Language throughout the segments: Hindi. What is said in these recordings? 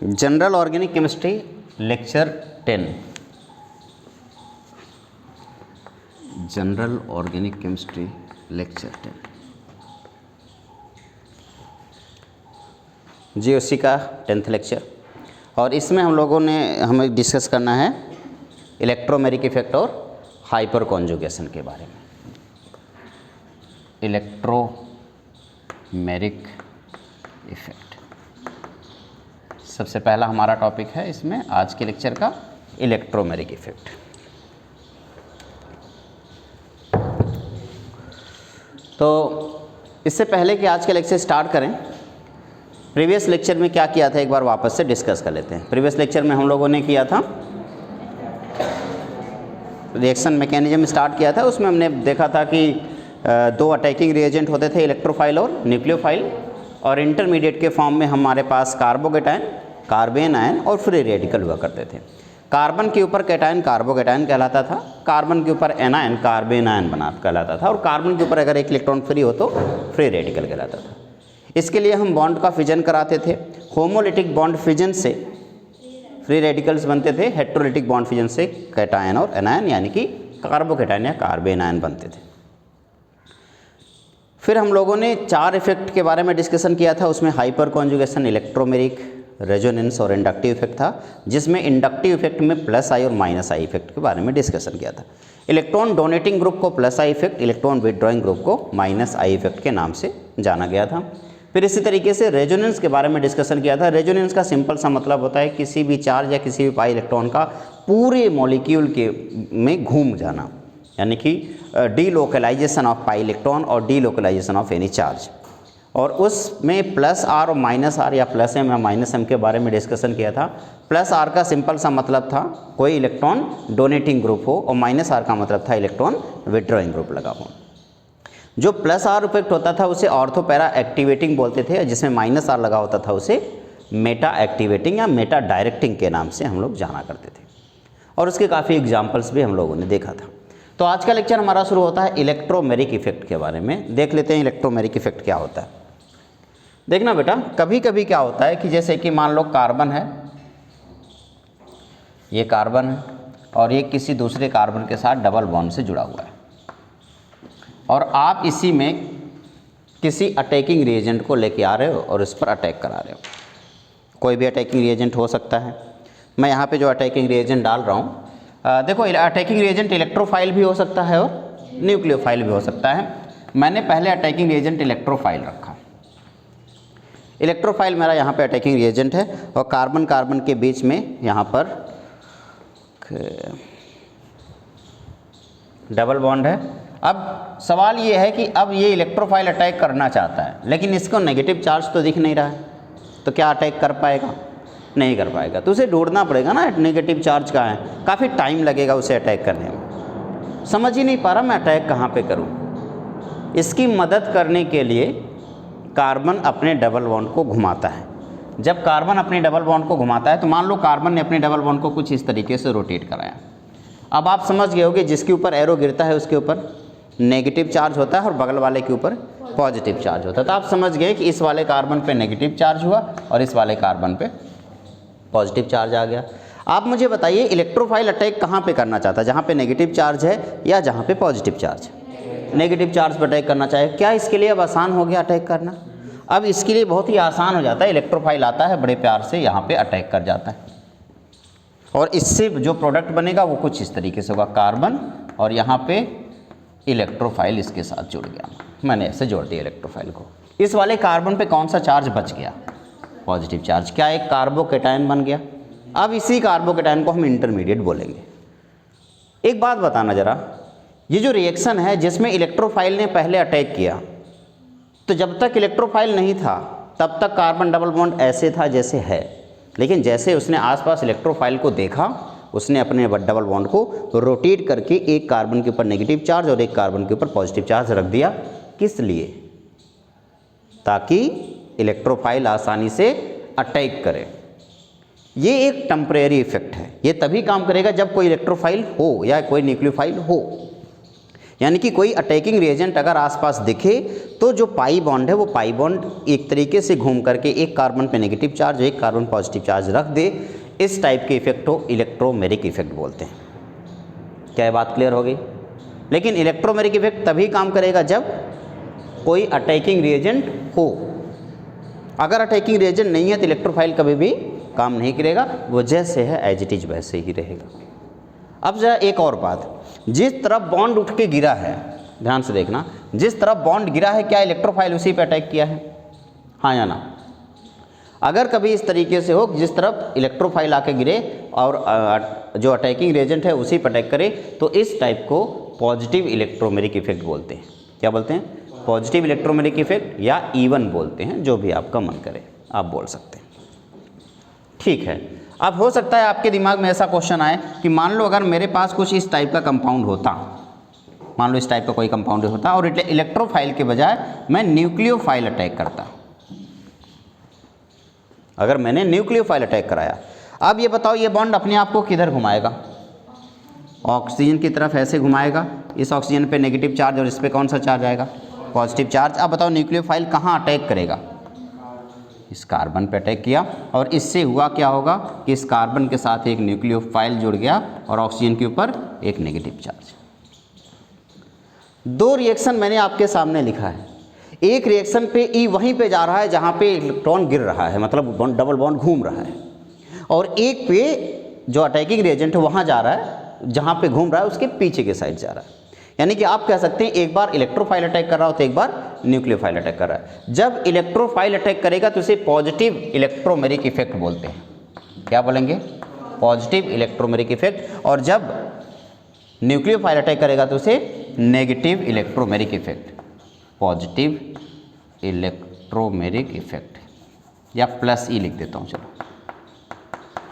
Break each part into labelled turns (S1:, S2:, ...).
S1: General organic chemistry lecture 10। General organic chemistry lecture 10 GOC का 10th लेक्चर। और इसमें हमें डिस्कस करना है इलेक्ट्रोमेरिक इफेक्ट और हाइपर कॉन्जुगेशन के बारे में। इलेक्ट्रोमेरिक इफेक्ट सबसे पहला हमारा टॉपिक है इसमें आज के लेक्चर का, इलेक्ट्रोमेरिक इफेक्ट। तो इससे पहले कि आज के लेक्चर स्टार्ट करें, प्रीवियस लेक्चर में क्या किया था एक बार वापस से डिस्कस कर लेते हैं। प्रीवियस लेक्चर में हम लोगों ने किया था रिएक्शन मैकेनिज्म स्टार्ट किया था। उसमें हमने देखा था कि दो अटैकिंग रिएजेंट होते थे, इलेक्ट्रोफाइल और न्यूक्लियोफाइल, और इंटरमीडिएट के फॉर्म में हमारे पास कार्बोकेटायन, कार्बेन आयन और फ्री रेडिकल हुआ करते थे। कार्बन के ऊपर कैटायन कार्बोकेटायन कहलाता था, कार्बन के ऊपर एनायन कार्बेन आयन कहलाता था, और कार्बन के ऊपर अगर एक इलेक्ट्रॉन फ्री हो तो फ्री रेडिकल कहलाता था। इसके लिए हम बॉन्ड का फिजन कराते थे। होमोलिटिक बॉन्ड फिजन से फ्री रेडिकल्स बनते थे, हेट्रोलिटिक बॉन्ड फिजन से कैटायन और एनायन यानी कि कार्बोकेटायन या कार्बेन आयन बनते थे। फिर हम लोगों ने 4 इफेक्ट के बारे में डिस्कशन किया था। उसमें हाइपर कॉन्जुगेशन, इलेक्ट्रोमेरिक, रेजोनेंस और इंडक्टिव इफेक्ट था, जिसमें इंडक्टिव इफेक्ट में प्लस आई और माइनस आई इफेक्ट के बारे में डिस्कशन किया था। इलेक्ट्रॉन डोनेटिंग ग्रुप को plus I effect, electron withdrawing group को माइनस आई इफेक्ट के नाम से जाना गया था। फिर इसी तरीके से रेजोनेंस के बारे में डिस्कशन किया था। रेजोनेंस का सिंपल सा मतलब होता है किसी भी चार्ज या किसी भी पाई इलेक्ट्रॉन का पूरे मॉलिक्यूल के में घूम जाना, यानी कि डीलोकलाइजेशन ऑफ पाई इलेक्ट्रॉन और डीलोकलाइजेशन ऑफ एनी चार्ज। और उसमें प्लस आर और माइनस आर या प्लस एम या माइनस एम के बारे में डिस्कशन किया था। प्लस आर का सिंपल सा मतलब था कोई इलेक्ट्रॉन डोनेटिंग ग्रुप हो, और माइनस आर का मतलब था इलेक्ट्रॉन विड्रॉइंग ग्रुप लगा हो। जो प्लस आर इफेक्ट होता था उसे ऑर्थो पैरा एक्टिवेटिंग बोलते थे, जिसमें माइनस आर लगा होता था उसे मेटा एक्टिवेटिंग या मेटा डायरेक्टिंग के नाम से हम लोग जाना करते थे। और उसके काफ़ी एग्जाम्पल्स भी हम लोगों ने देखा था। तो आज का लेक्चर हमारा शुरू होता है इलेक्ट्रोमेरिक इफेक्ट के बारे में। देख लेते हैं इलेक्ट्रोमेरिक इफेक्ट क्या होता है। देखना बेटा, कभी कभी क्या होता है कि जैसे कि मान लो कार्बन है, ये कार्बन है और ये किसी दूसरे कार्बन के साथ डबल बॉन्ड से जुड़ा हुआ है, और आप इसी में किसी अटैकिंग रिएजेंट को लेके आ रहे हो और इस पर अटैक करा रहे हो। कोई भी अटैकिंग रिएजेंट हो सकता है। मैं यहाँ पे जो अटैकिंग रिएजेंट डाल रहा हूँ, देखो अटैकिंग रिएजेंट इलेक्ट्रोफाइल भी हो सकता है और न्यूक्लियोफाइल भी हो सकता है। मैंने पहले अटैकिंग रिएजेंट इलेक्ट्रोफाइल रखा। इलेक्ट्रोफाइल मेरा यहाँ पे अटैकिंग रिएजेंट है, और कार्बन कार्बन के बीच में यहाँ पर डबल बॉन्ड है। अब सवाल ये है कि अब ये इलेक्ट्रोफाइल अटैक करना चाहता है, लेकिन इसको नेगेटिव चार्ज तो दिख नहीं रहा है, तो क्या अटैक कर पाएगा? नहीं कर पाएगा। तो उसे ढूंढना पड़ेगा ना नेगेटिव चार्ज कहाँ है। काफ़ी टाइम लगेगा उसे अटैक करने में। समझ ही नहीं पा रहा मैं अटैक कहाँ पे करूँ। इसकी मदद करने के लिए कार्बन अपने डबल बॉन्ड को घुमाता है। जब कार्बन अपने डबल बॉन्ड को घुमाता है तो मान लो कार्बन ने अपने डबल बॉन्ड को कुछ इस तरीके से रोटेट कराया। अब आप समझ गए होगे जिसके ऊपर एरो गिरता है उसके ऊपर नेगेटिव चार्ज होता है और बगल वाले के ऊपर पॉजिटिव चार्ज होता है। तो आप समझ गए कि इस वाले कार्बन पे नेगेटिव चार्ज हुआ और इस वाले कार्बन पे पॉजिटिव चार्ज आ गया। आप मुझे बताइए इलेक्ट्रोफाइल अटैक कहाँ पे करना चाहता है, जहाँ पे नेगेटिव चार्ज है या जहाँ पे पॉजिटिव चार्ज? नेगेटिव चार्ज पर अटैक करना चाहे। क्या इसके लिए अब आसान हो गया अटैक करना? अब इसके लिए बहुत ही आसान हो जाता है। इलेक्ट्रोफाइल आता है, बड़े प्यार से यहाँ पे अटैक कर जाता है, और इससे जो प्रोडक्ट बनेगा वो कुछ इस तरीके से होगा। कार्बन और यहाँ पे इलेक्ट्रोफाइल इसके साथ जुड़ गया। मैंने ऐसे जोड़ दिया इलेक्ट्रोफाइल को। इस वाले कार्बन पे कौन सा चार्ज बच गया? Positive charge. क्या एक कार्बोकेटायन बन गया। अब इसी कार्बोकेटायन को हम इंटरमीडिएट बोलेंगे। एक बात बताना ज़रा, ये जो रिएक्शन है जिसमें इलेक्ट्रोफाइल ने पहले अटैक किया, तो जब तक इलेक्ट्रोफाइल नहीं था तब तक कार्बन डबल बॉन्ड ऐसे था जैसे है, लेकिन जैसे उसने आसपास इलेक्ट्रोफाइल को देखा, उसने अपने डबल बॉन्ड को रोटेट करके एक कार्बन के ऊपर नेगेटिव चार्ज और एक कार्बन के ऊपर पॉजिटिव चार्ज रख दिया। किस लिए? ताकि इलेक्ट्रोफाइल आसानी से अटैक करे। ये एक टेम्परेरी इफेक्ट है। ये तभी काम करेगा जब कोई इलेक्ट्रोफाइल हो या कोई न्यूक्लियोफाइल हो। यानी कि कोई अटैकिंग रिएजेंट अगर आसपास दिखे तो जो पाई बॉन्ड है वो पाई बॉन्ड एक तरीके से घूम करके एक कार्बन पे नेगेटिव चार्ज एक कार्बन पॉजिटिव चार्ज रख दे, इस टाइप के इफेक्ट को इलेक्ट्रोमेरिक इफेक्ट बोलते हैं। क्या ये बात क्लियर हो गई? लेकिन इलेक्ट्रोमेरिक इफेक्ट तभी काम करेगा जब कोई अटैकिंग रिएजेंट हो। अगर अटैकिंग रिएजेंट नहीं है तो इलेक्ट्रोफाइल कभी भी काम नहीं करेगा, वो जैसे है एज इट इज वैसे ही रहेगा। अब जरा एक और बात, जिस तरफ बॉन्ड उठ के गिरा है, ध्यान से देखना, जिस तरफ बॉन्ड गिरा है क्या इलेक्ट्रोफाइल उसी पे अटैक किया है? हाँ या ना? अगर कभी इस तरीके से हो जिस तरफ इलेक्ट्रोफाइल आके गिरे और जो अटैकिंग रिएजेंट है उसी पर अटैक करे, तो इस टाइप को पॉजिटिव इलेक्ट्रोमेरिक इफेक्ट बोलते हैं। क्या बोलते हैं? पॉजिटिव इलेक्ट्रोमेरिक इफेक्ट या इवन बोलते हैं, जो भी आपका मन करे आप बोल सकते हैं। ठीक है, अब हो सकता है आपके दिमाग में ऐसा क्वेश्चन आए कि मान लो अगर मेरे पास कुछ इस टाइप का कंपाउंड होता, मान लो इस टाइप का कोई कंपाउंड होता और इलेक्ट्रोफाइल के बजाय मैं न्यूक्लियोफाइल अटैक करता। अगर मैंने न्यूक्लियोफाइल अटैक कराया, अब ये बताओ ये बॉन्ड अपने आप को किधर घुमाएगा? ऑक्सीजन की तरफ ऐसे घुमाएगा, इस ऑक्सीजन पे नेगेटिव चार्ज और इस पे कौन सा चार्ज आएगा? Positive charge. अब बताओ न्यूक्लियोफाइल कहाँ अटैक करेगा? इस कार्बन पे अटैक किया और इससे हुआ क्या होगा कि इस कार्बन के साथ एक न्यूक्लियोफाइल जुड़ गया और ऑक्सीजन के ऊपर एक नेगेटिव चार्ज। दो रिएक्शन मैंने आपके सामने लिखा है। एक रिएक्शन पे ई वहीं पे जा रहा है जहाँ पे इलेक्ट्रॉन गिर रहा है, मतलब डबल बॉन्ड घूम रहा है, और एक पे जो अटैकिंग रिएजेंट है वहाँ जा रहा है जहाँ पे घूम रहा है उसके पीछे के साइड जा रहा है। यानी कि आप कह सकते हैं एक बार इलेक्ट्रोफाइल अटैक कर रहा हो तो एक बार न्यूक्लियोफाइल अटैक कर रहा है। जब इलेक्ट्रोफाइल अटैक करेगा तो इसे पॉजिटिव इलेक्ट्रोमेरिक इफेक्ट बोलते हैं। क्या बोलेंगे? Positive electromeric effect. और जब न्यूक्लियोफाइल अटैक करेगा तो उसे negative electromeric effect, positive electromeric effect, या प्लस ई लिख देता हूँ चलो,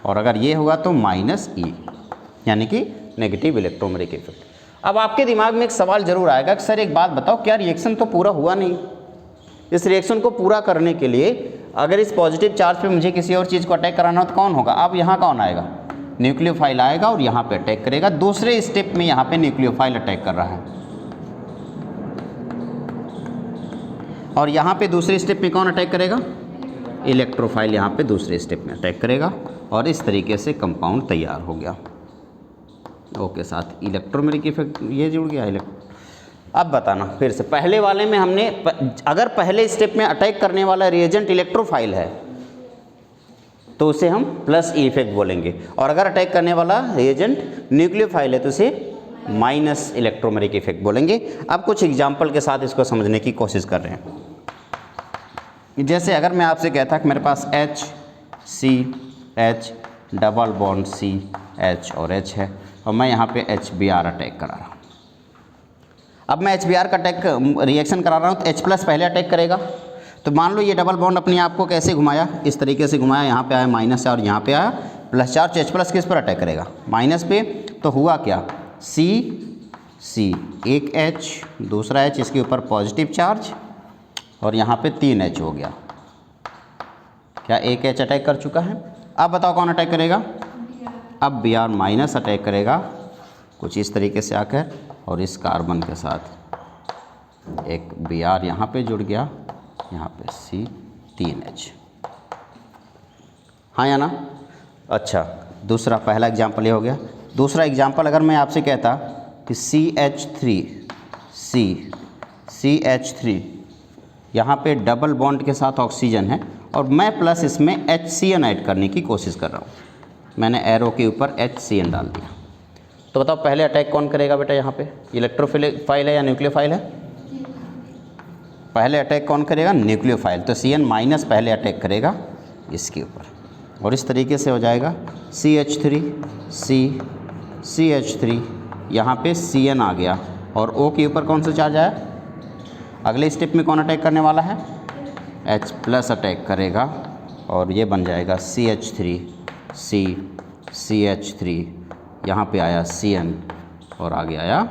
S1: और अगर ये हुआ तो माइनस ई, यानी कि नेगेटिव इलेक्ट्रोमेरिक इफेक्ट। अब आपके दिमाग में एक सवाल जरूर आएगा कि सर एक बात बताओ, क्या रिएक्शन तो पूरा हुआ नहीं? इस रिएक्शन को पूरा करने के लिए अगर इस पॉजिटिव चार्ज पे मुझे किसी और चीज़ को अटैक कराना हो तो कौन होगा? अब यहाँ कौन आएगा? न्यूक्लियोफाइल आएगा और यहाँ पे अटैक करेगा। दूसरे स्टेप में यहाँ पे न्यूक्लियोफाइल अटैक कर रहा है, और यहाँ पे दूसरे स्टेप में कौन अटैक करेगा? इलेक्ट्रोफाइल यहाँ पे दूसरे स्टेप में अटैक करेगा, और इस तरीके से कंपाउंड तैयार हो गया। ओके, साथ इलेक्ट्रोमेरिक इफेक्ट ये जुड़ गया। अब बताना फिर से, पहले वाले में हमने अगर पहले स्टेप में अटैक करने वाला रिएजेंट इलेक्ट्रोफाइल है तो उसे हम प्लस ई इफेक्ट बोलेंगे, और अगर अटैक करने वाला रिएजेंट न्यूक्लियोफाइल है तो उसे माइनस इलेक्ट्रोमेरिक इफेक्ट बोलेंगे। अब कुछ एग्जाम्पल के साथ इसको समझने की कोशिश कर रहे हैं। जैसे अगर मैं आपसे कहता कि मेरे पास H C H double bond C H और H है, और मैं यहाँ पे HBr अटैक करा रहा हूँ। अब मैं HBr का अटैक रिएक्शन करा रहा हूँ तो H प्लस पहले अटैक करेगा। तो मान लो ये डबल बॉन्ड अपने आप को कैसे घुमाया, इस तरीके से घुमाया, यहाँ पे आया माइनस है और यहाँ पे आया प्लस चार्ज। H प्लस किस पर अटैक करेगा? माइनस पे। तो हुआ क्या? C एक H, दूसरा H, इसके ऊपर पॉजिटिव चार्ज, और यहाँ पे 3 H हो गया। क्या एक H अटैक कर चुका है? अब बताओ कौन अटैक करेगा? अब Br माइनस अटैक करेगा कुछ इस तरीके से आकर, और इस कार्बन के साथ एक Br यहाँ पे जुड़ गया, यहाँ पे C 3H। हाँ या ना? अच्छा, दूसरा, पहला एग्जाम्पल ये हो गया। दूसरा एग्जाम्पल अगर मैं आपसे कहता कि CH3 यहाँ पे डबल बॉन्ड के साथ ऑक्सीजन है, और मैं प्लस इसमें HCN ऐड करने की कोशिश कर रहा हूँ। मैंने एरो के ऊपर HCN डाल दिया, तो बताओ पहले अटैक कौन करेगा बेटा? यहाँ पे इलेक्ट्रोफाइल है या न्यूक्लियोफाइल है? पहले अटैक कौन करेगा? न्यूक्लियोफाइल। तो CN माइनस पहले अटैक करेगा इसके ऊपर, और इस तरीके से हो जाएगा CH3 यहाँ पे CN आ गया, और O के ऊपर कौन सा चार्ज आया? अगले स्टेप में कौन अटैक करने वाला है? H प्लस अटैक करेगा, और ये बन जाएगा CH3 यहाँ पे आया CN, और आगे आया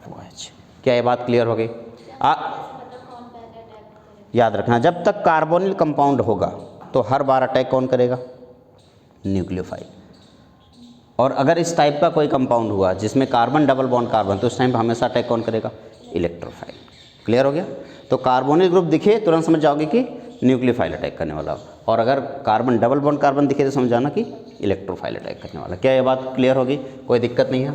S1: OH। क्या ये बात क्लियर हो गई? याद रखना, जब तक कार्बोनिल कंपाउंड होगा तो हर बार अटैक कौन करेगा? न्यूक्लियोफाइल। और अगर इस टाइप का कोई कंपाउंड हुआ जिसमें कार्बन डबल बॉन्ड कार्बन, तो उस टाइम पर हमेशा अटैक कौन करेगा? इलेक्ट्रोफाइल। क्लियर हो गया? तो कार्बोनिल ग्रुप दिखे तुरंत समझ जाओगे कि न्यूक्लियोफाइल अटैक करने वाला, और अगर कार्बन डबल बॉन्ड कार्बन दिखे तो समझ जाना कि इलेक्ट्रोफाइल अटैक करने वाला। क्या ये बात क्लियर होगी? कोई दिक्कत नहीं है,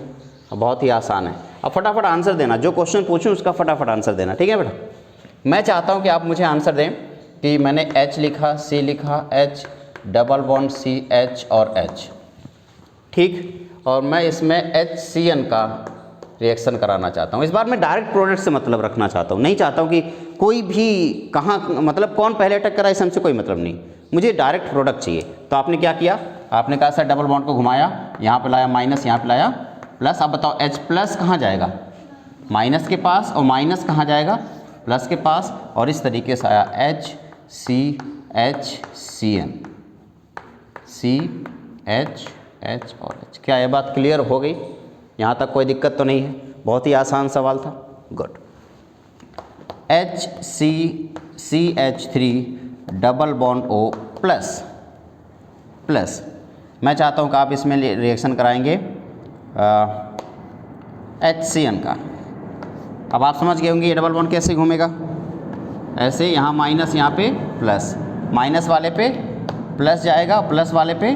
S1: बहुत ही आसान है। अब फटाफट आंसर देना, जो क्वेश्चन पूछूं उसका फटाफट आंसर देना, ठीक है बेटा? मैं चाहता हूं कि आप मुझे आंसर दें कि मैंने H लिखा, C लिखा, H double bond C, H और H, ठीक, और मैं इसमें HCN का रिएक्शन कराना चाहता हूँ। इस बार मैं डायरेक्ट प्रोडक्ट से मतलब रखना चाहता हूँ, नहीं चाहता हूँ कि कोई भी कहाँ मतलब कौन पहले अटैक करा इस हमसे कोई मतलब नहीं, मुझे डायरेक्ट प्रोडक्ट चाहिए। तो आपने क्या किया? आपने कहा सर डबल बॉन्ड को घुमाया, यहाँ पे लाया माइनस, यहाँ पे लाया प्लस। अब बताओ H प्लस कहाँ जाएगा? माइनस के पास, और माइनस कहाँ जाएगा? प्लस के पास, और इस तरीके से आया HCHCN, CH और H। क्या ये बात क्लियर हो गई? यहाँ तक कोई दिक्कत तो नहीं है? बहुत ही आसान सवाल था। Good. HCCH3 double bond O plus plus, मैं चाहता हूँ कि आप इसमें रिएक्शन कराएंगे HCN का। अब आप समझ गए होंगे ये डबल बॉन्ड कैसे घूमेगा? ऐसे, यहाँ माइनस, यहाँ पे प्लस, माइनस वाले पे प्लस जाएगा, प्लस वाले पे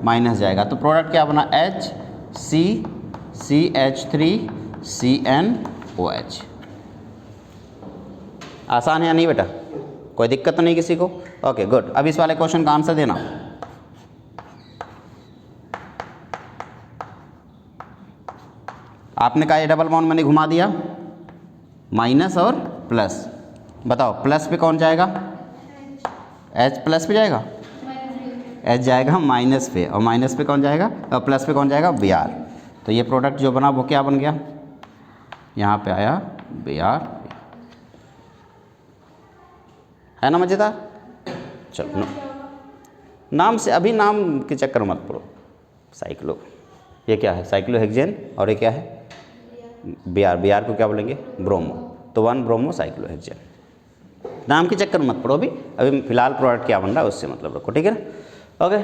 S1: माइनस जाएगा, तो प्रोडक्ट क्या बना? HCCH3CnOH। आसान है या नहीं बेटा? कोई दिक्कत तो नहीं किसी को? Okay good. अब इस वाले क्वेश्चन का आंसर देना। आपने कहा ये डबल बॉन्ड मैंने घुमा दिया, माइनस और प्लस, बताओ प्लस पे कौन जाएगा? H प्लस पे जाएगा, H जाएगा माइनस पे, और माइनस पे कौन जाएगा? और प्लस पे कौन जाएगा? Br। तो ये प्रोडक्ट जो बना वो क्या बन गया? यहाँ पे आया Br, है ना मज़ेदार? चलो नाम से, अभी नाम के चक्कर मत पड़ो। साइक्लो, ये क्या है? साइक्लोहेक्सेन, और ये क्या है? Br। Br को क्या बोलेंगे? ब्रोमो। तो 1 ब्रोमो साइक्लोहेक्सेन। नाम के चक्कर मत पड़ो अभी फिलहाल प्रोडक्ट क्या बन रहा है उससे मतलब रखो, ठीक है ना? ओके,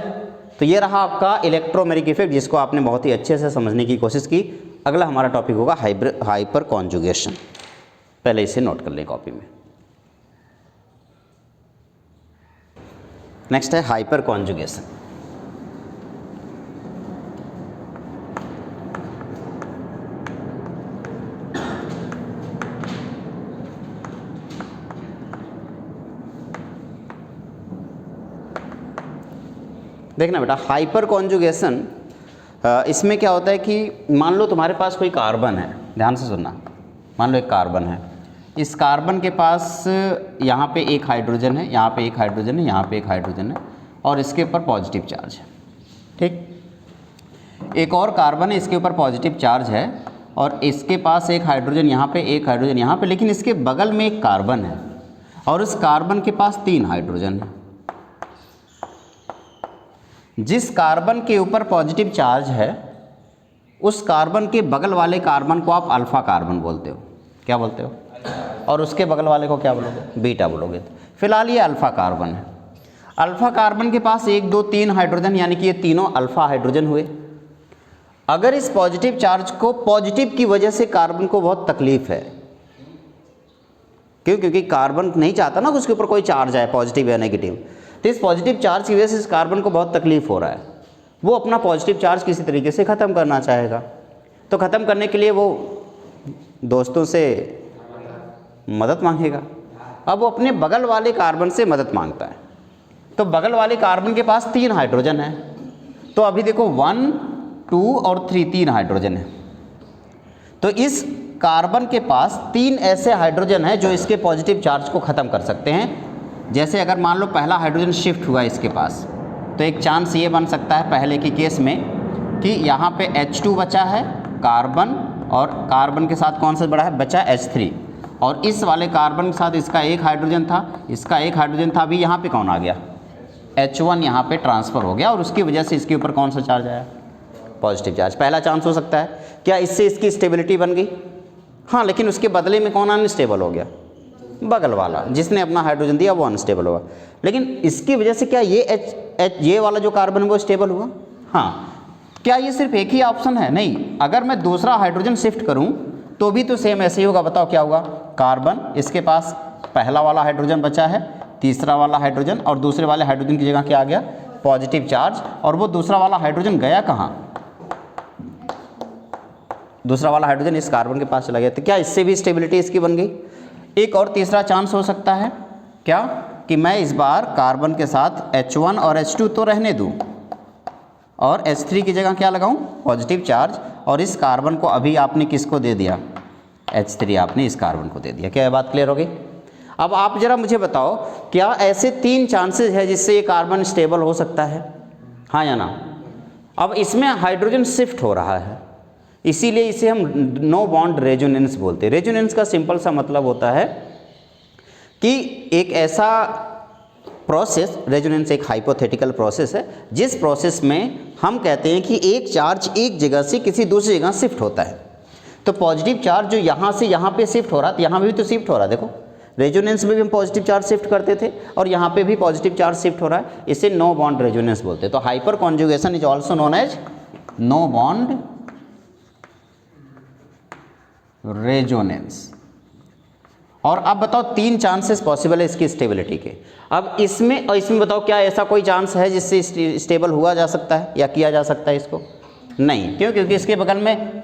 S1: तो ये रहा आपका इलेक्ट्रोमेरिक इफेक्ट, जिसको आपने बहुत ही अच्छे से समझने की कोशिश की। अगला हमारा टॉपिक होगा हाइपर कॉन्जुगेशन। पहले इसे नोट कर लें कॉपी में। नेक्स्ट है हाइपर कॉन्जुगेशन। देखना बेटा, हाइपर कॉन्जुगेशन इसमें क्या होता है कि मान लो तुम्हारे पास कोई कार्बन है, ध्यान से सुनना। मान लो एक कार्बन है, इस कार्बन के पास यहाँ पे एक हाइड्रोजन है, यहाँ पे एक हाइड्रोजन है, यहाँ पे एक हाइड्रोजन है, और इसके ऊपर पॉजिटिव चार्ज है, ठीक। एक और कार्बन है, इसके ऊपर पॉजिटिव चार्ज है, और इसके पास एक हाइड्रोजन यहाँ पे, एक हाइड्रोजन यहाँ पे, लेकिन इसके बगल में एक कार्बन है, और उस कार्बन के पास 3 हाइड्रोजन है। जिस कार्बन के ऊपर पॉजिटिव चार्ज है, उस कार्बन के बगल वाले कार्बन को आप अल्फा कार्बन बोलते हो। क्या बोलते हो? और उसके बगल वाले को क्या बोलोगे? बीटा बोलोगे। फिलहाल ये अल्फा कार्बन है। अल्फा कार्बन के पास 1 2 3 हाइड्रोजन, यानी कि ये तीनों अल्फा हाइड्रोजन हुए। अगर इस पॉजिटिव चार्ज को, पॉजिटिव की वजह से कार्बन को बहुत तकलीफ है, क्यों? क्योंकि कार्बन नहीं चाहता ना कि उसके ऊपर कोई चार्ज आए, पॉजिटिव या नेगेटिव। तो इस पॉजिटिव चार्ज की वजह से इस कार्बन को बहुत तकलीफ हो रहा है, वो अपना पॉजिटिव चार्ज किसी तरीके से ख़त्म करना चाहेगा। तो ख़त्म करने के लिए वो दोस्तों से मदद मांगेगा। अब वो अपने बगल वाले कार्बन से मदद मांगता है। तो बगल वाले कार्बन के पास 3 हाइड्रोजन है, तो अभी देखो 1 2 और 3 हाइड्रोजन है। तो इस कार्बन के पास 3 ऐसे हाइड्रोजन हैं जो इसके पॉजिटिव चार्ज को ख़त्म कर सकते हैं। जैसे अगर मान लो पहला हाइड्रोजन शिफ्ट हुआ इसके पास, तो एक चांस ये बन सकता है पहले के केस में कि यहाँ पे H2 बचा है कार्बन, और कार्बन के साथ कौन सा बड़ा है? बचा H3, और इस वाले कार्बन के साथ इसका एक हाइड्रोजन था, इसका एक हाइड्रोजन था, अभी यहाँ पे कौन आ गया? H1 यहाँ पे ट्रांसफ़र हो गया, और उसकी वजह से इसके ऊपर कौन सा चार्ज आया? Positive charge. पहला चांस हो सकता है। क्या इससे इसकी स्टेबिलिटी बन गई? हाँ, लेकिन उसके बदले में कौन अनस्टेबल हो गया? बगल वाला, जिसने अपना हाइड्रोजन दिया वो अनस्टेबल हुआ। लेकिन इसकी वजह से क्या ये ये वाला जो कार्बन है वो स्टेबल हुआ? हाँ। क्या ये सिर्फ एक ही ऑप्शन है? नहीं, अगर मैं दूसरा हाइड्रोजन शिफ्ट करूं तो भी तो सेम ऐसे ही होगा। बताओ क्या होगा? कार्बन, इसके पास पहला वाला हाइड्रोजन बचा है, तीसरा वाला हाइड्रोजन, और दूसरे वाले हाइड्रोजन की जगह क्या आ गया? Positive charge. और वो दूसरा वाला हाइड्रोजन गया कहाँ? दूसरा वाला हाइड्रोजन इस कार्बन के पास चला गया। तो क्या इससे भी स्टेबिलिटी इसकी बन गई? एक और तीसरा चांस हो सकता है क्या, कि मैं इस बार कार्बन के साथ H1 और H2 तो रहने दूं और H3 की जगह क्या लगाऊं? Positive charge. और इस कार्बन को अभी आपने किसको दे दिया? H3 आपने इस कार्बन को दे दिया। क्या ये बात क्लियर होगी? अब आप जरा मुझे बताओ, क्या ऐसे 3 चांसेस है जिससे ये कार्बन स्टेबल हो सकता है? हाँ या ना? अब इसमें हाइड्रोजन शिफ्ट हो रहा है, इसीलिए इसे हम नो बॉन्ड रेजोनेंस बोलते हैं। रेजोनेंस का सिंपल सा मतलब होता है कि एक ऐसा प्रोसेस, रेजोनेंस एक हाइपोथेटिकल प्रोसेस है जिस प्रोसेस में हम कहते हैं कि एक चार्ज एक जगह से किसी दूसरी जगह शिफ्ट होता है। तो पॉजिटिव चार्ज जो यहाँ से यहाँ पे शिफ्ट हो रहा है, तो यहाँ भी तो शिफ्ट हो रहा है। देखो, रेजोनेंस में भी हम पॉजिटिव चार्ज शिफ्ट करते थे और यहाँ पे भी पॉजिटिव चार्ज शिफ्ट हो रहा है, इसे नो बॉन्ड रेजोनेंस बोलते हैं। तो hyperconjugation is also known as no bond resonance. और अब बताओ 3 चांसेस पॉसिबल है इसकी स्टेबिलिटी के। अब इसमें और इसमें बताओ, क्या ऐसा कोई चांस है जिससे स्टेबल हुआ जा सकता है या किया जा सकता है इसको? नहीं। क्यों? क्योंकि इसके बगल में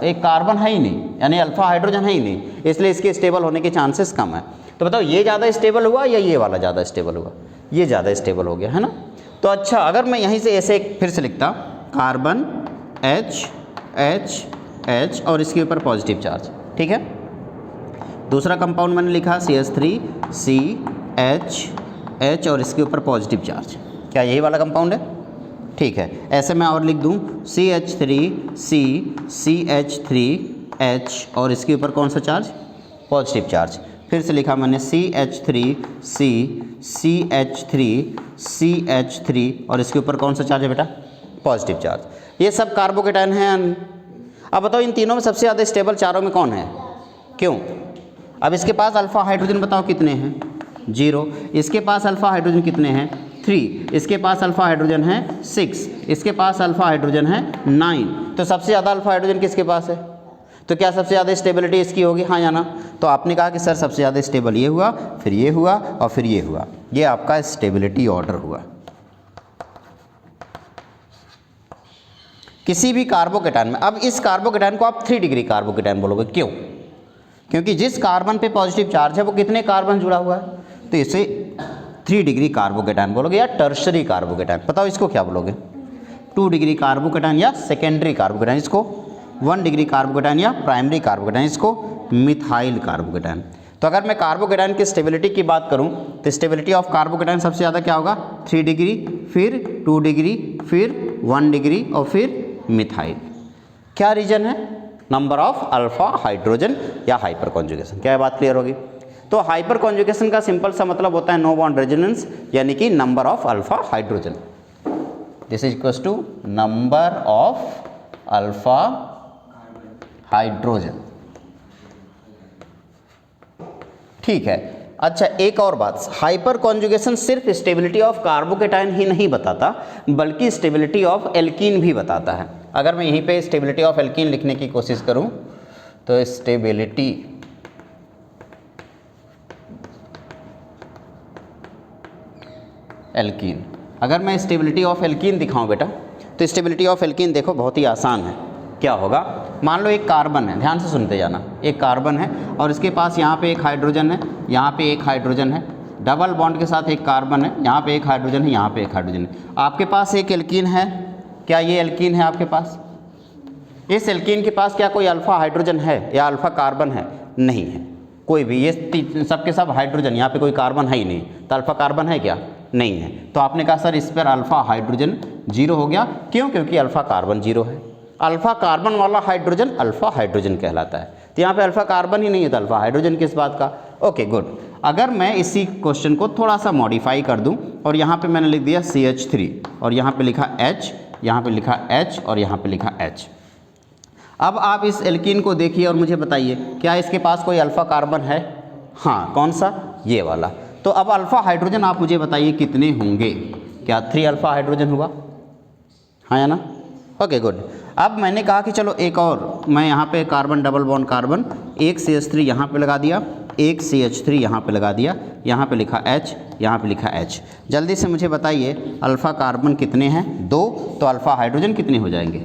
S1: एक कार्बन है ही नहीं, यानी अल्फा हाइड्रोजन है ही नहीं, इसलिए इसके स्टेबल होने के चांसेस कम है। तो बताओ, ये ज़्यादा स्टेबल हुआ या ये वाला ज़्यादा स्टेबल हुआ? ये ज़्यादा स्टेबल हो गया, है ना? तो अच्छा, अगर मैं यहीं से ऐसे फिर से लिखता, कार्बन H H H और इसके ऊपर पॉजिटिव चार्ज, ठीक है। दूसरा कंपाउंड मैंने लिखा CH3 CH और इसके ऊपर पॉजिटिव चार्ज। क्या यही वाला कंपाउंड है? ठीक है। ऐसे मैं और लिख दूं CH3 CH3H और इसके ऊपर कौन सा चार्ज? Positive charge. फिर से लिखा मैंने CH3 CH3 और इसके ऊपर कौन सा चार्ज है बेटा? Positive charge. ये सब कार्बोकेटायन हैं। अब बताओ, इन तीनों में सबसे ज़्यादा स्टेबल चारों में कौन है? क्यों? अब इसके पास अल्फा हाइड्रोजन बताओ कितने हैं? 0। इसके पास अल्फा हाइड्रोजन कितने हैं? 3। इसके पास अल्फा हाइड्रोजन है 6। इसके पास अल्फा हाइड्रोजन है 9। तो सबसे ज़्यादा अल्फा हाइड्रोजन किसके पास है? तो क्या सबसे ज़्यादा स्टेबिलिटी इसकी होगी, हाँ या ना? तो आपने कहा कि सर सबसे ज़्यादा स्टेबल ये हुआ, फिर ये हुआ और फिर ये हुआ। ये आपका स्टेबिलिटी ऑर्डर हुआ। किसी भी कार्बोकेटायन में, अब इस कार्बोकेटायन को आप 3 डिग्री कार्बोकेटायन बोलोगे। क्यों? क्योंकि जिस कार्बन पे पॉजिटिव चार्ज है वो कितने कार्बन जुड़ा हुआ है, तो इसे 3 डिग्री कार्बोकेटायन बोलोगे या टर्शरी कार्बोकेटायन। बताओ इसको क्या बोलोगे? 2 डिग्री कार्बोकेटायन या सेकेंडरी कार्बोकेटायन, इसको 1 डिग्री कार्बोकेटायन या प्राइमरी कार्बोकेटायन, इसको मिथाइल कार्बोकेटायन। तो अगर मैं कार्बोकेटायन की स्टेबिलिटी की बात करूं तो स्टेबिलिटी ऑफ कार्बोकेटायन सबसे ज़्यादा क्या होगा? 3 डिग्री, फिर 2 डिग्री, फिर 1 डिग्री और फिर मिथाइल। क्या रीजन है? नंबर ऑफ अल्फा हाइड्रोजन या हाइपर कॉन्जुगेशन। क्या बात क्लियर होगी? तो हाइपर कॉन्जुगेशन का सिंपल सा मतलब होता है नो बॉन्ड रेजोनेंस, यानी कि number of alpha hydrogen. This is equals to number of alpha hydrogen. ठीक है। अच्छा, एक और बात, हाइपर कॉन्जुगेशन सिर्फ स्टेबिलिटी ऑफ कार्बोकेटायन ही नहीं बताता, बल्कि स्टेबिलिटी ऑफ एल्कीन भी बताता है। अगर मैं यहीं पे स्टेबिलिटी ऑफ एल्कीन लिखने की कोशिश करूं तो स्टेबिलिटी एल्कीन, अगर मैं स्टेबिलिटी ऑफ एल्कीन दिखाऊं बेटा, तो स्टेबिलिटी ऑफ एल्कीन देखो बहुत ही आसान है। क्या होगा? मान लो एक कार्बन है, ध्यान से सुनते जाना, एक कार्बन है और इसके पास यहाँ पे एक हाइड्रोजन है, यहाँ पे एक हाइड्रोजन है, डबल बॉन्ड के साथ एक कार्बन है, यहाँ पे एक हाइड्रोजन है, यहाँ पे एक हाइड्रोजन है। आपके पास एक एल्कीन है। क्या ये एल्कीन है आपके पास? इस एल्कीन के पास क्या कोई अल्फा हाइड्रोजन है या अल्फा कार्बन है? नहीं है कोई भी। ये सबके सब हाइड्रोजन, यहाँ पे कोई कार्बन है ही नहीं। तो अल्फा कार्बन है क्या? नहीं है। तो आपने कहा सर इस पर अल्फा हाइड्रोजन 0 हो गया। क्यों? क्योंकि अल्फा कार्बन 0 है। अल्फा कार्बन वाला हाइड्रोजन अल्फा हाइड्रोजन कहलाता है। तो यहाँ पे अल्फा कार्बन ही नहीं है तो अल्फा हाइड्रोजन किस बात का? Okay good. अगर मैं इसी क्वेश्चन को थोड़ा सा मॉडिफाई कर दूं और यहाँ पे मैंने लिख दिया CH3 और यहाँ पे लिखा H, यहाँ पे लिखा H और यहाँ पे लिखा H। अब आप इस एल्कीन को देखिए और मुझे बताइए क्या इसके पास कोई अल्फा कार्बन है? हाँ, कौन सा? ये वाला। तो अब अल्फा हाइड्रोजन आप मुझे बताइए कितने होंगे? क्या 3 अल्फा हाइड्रोजन हुआ? हाँ या ना? Okay good. अब मैंने कहा कि चलो एक और, मैं यहाँ पे कार्बन डबल बॉन्ड कार्बन, एक CH3 यहाँ पे लगा दिया, एक CH3 यहाँ पे लगा दिया, यहाँ पे लिखा H, यहाँ पे लिखा H। जल्दी से मुझे बताइए अल्फ़ा कार्बन कितने हैं? 2, तो अल्फ़ा हाइड्रोजन कितने हो जाएंगे?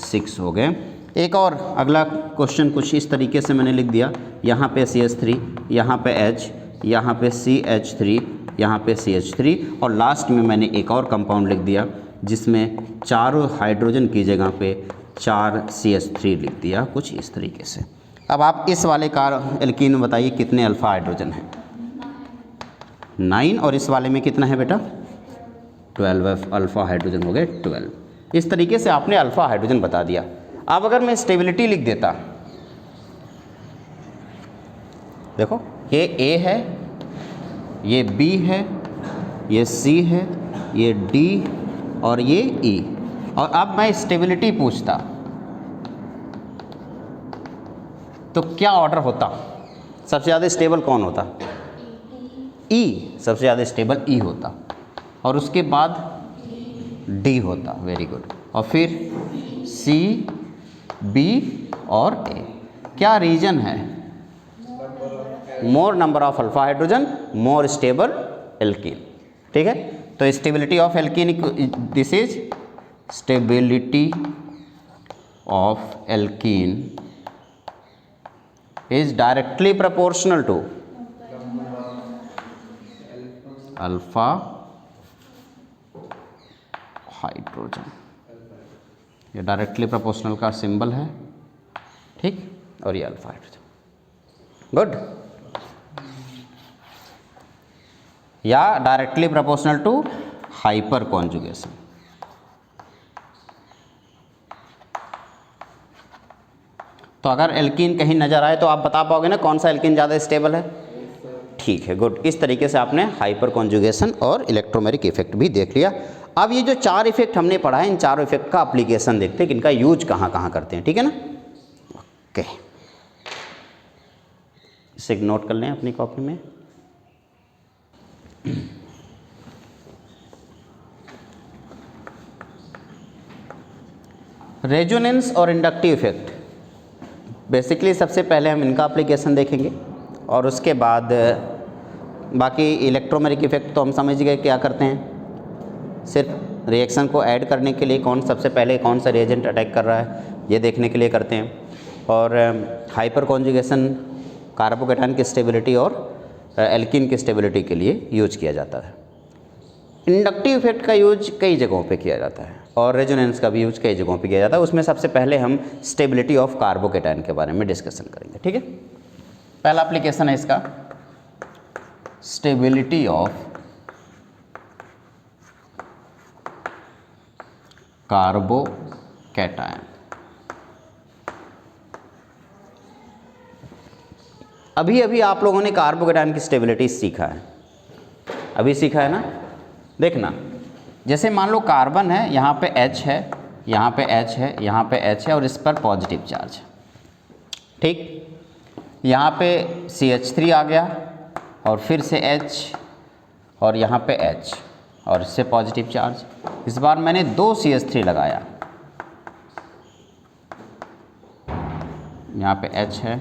S1: 6 हो गए। एक और अगला क्वेश्चन कुछ इस तरीके से मैंने लिख दिया, यहाँ पे CH3, यहाँ पे H, यहाँ पे CH3, यहाँ पे CH3, और लास्ट में मैंने एक और कंपाउंड लिख दिया जिसमें चारों हाइड्रोजन की जगह पे 4 CH3 लिख दिया, कुछ इस तरीके से। अब आप इस वाले एल्कीन में बताइए कितने अल्फ़ा हाइड्रोजन हैं? 9, और इस वाले में कितना है बेटा? 12 अल्फ़ा हाइड्रोजन हो गए 12। इस तरीके से आपने अल्फ़ा हाइड्रोजन बता दिया। अब अगर मैं स्टेबिलिटी लिख देता, देखो ये A है, ये B है, ये C है, ये D और ये E, और अब मैं स्टेबिलिटी पूछता तो क्या ऑर्डर होता? सबसे ज़्यादा स्टेबल कौन होता? E, सबसे ज़्यादा स्टेबल E होता, और उसके बाद D होता। Very good. और फिर C, B और A। क्या रीजन है? More number of alpha hydrogen, more stable alkene. ठीक है, तो stability of alkene, this is stability of alkene is directly proportional to alpha hydrogen. ये डायरेक्टली प्रोपोर्शनल का सिंबल है, ठीक, और ये अल्फा हाइड्रोजन। गुड। या directly proportional to hyperconjugation. तो अगर एल्कीन कहीं नज़र आए तो आप बता पाओगे ना कौन सा एल्कीन ज़्यादा स्टेबल है? ठीक है, गुड। इस तरीके से आपने हाइपर कॉन्जुगेशन और इलेक्ट्रोमेरिक इफेक्ट भी देख लिया। अब ये जो 4 इफेक्ट हमने पढ़ा है, इन चारों इफेक्ट का एप्लीकेशन देखते हैं कि इनका यूज कहाँ कहाँ करते हैं। ठीक है ना? ओके, इसे नोट कर लें अपनी कॉपी में। रेजोनेंस और इंडक्टिव इफेक्ट, बेसिकली सबसे पहले हम इनका एप्लीकेशन देखेंगे, और उसके बाद बाकी इलेक्ट्रोमेरिक इफेक्ट तो हम समझ गए क्या करते हैं। सिर्फ रिएक्शन को ऐड करने के लिए सबसे पहले कौन सा रिएजेंट अटैक कर रहा है ये देखने के लिए करते हैं, और हाइपर कॉन्जुगेशन कार्बोकेटायन की स्टेबिलिटी और एल्कीन की स्टेबिलिटी के लिए यूज किया जाता है। इंडक्टिव इफेक्ट का यूज कई जगहों पे किया जाता है, और रेजोनेंस का भी यूज कई जगहों पे किया जाता है। उसमें सबसे पहले हम स्टेबिलिटी ऑफ कार्बोकेटायन के बारे में डिस्कशन करेंगे। ठीक है, पहला एप्लीकेशन है इसका, स्टेबिलिटी ऑफ कार्बोकेटायन। अभी अभी आप लोगों ने कार्बोकेटायन की स्टेबिलिटी सीखा है, अभी सीखा है ना? देखना, जैसे मान लो कार्बन है, यहाँ पे H है, यहाँ पे H है, यहाँ पे H है, और इस पर पॉजिटिव चार्ज है। ठीक, यहाँ पे CH3 आ गया, और फिर से H, और यहाँ पे H, और इससे पॉजिटिव चार्ज। इस बार मैंने 2 CH3 लगाया, यहाँ पे H है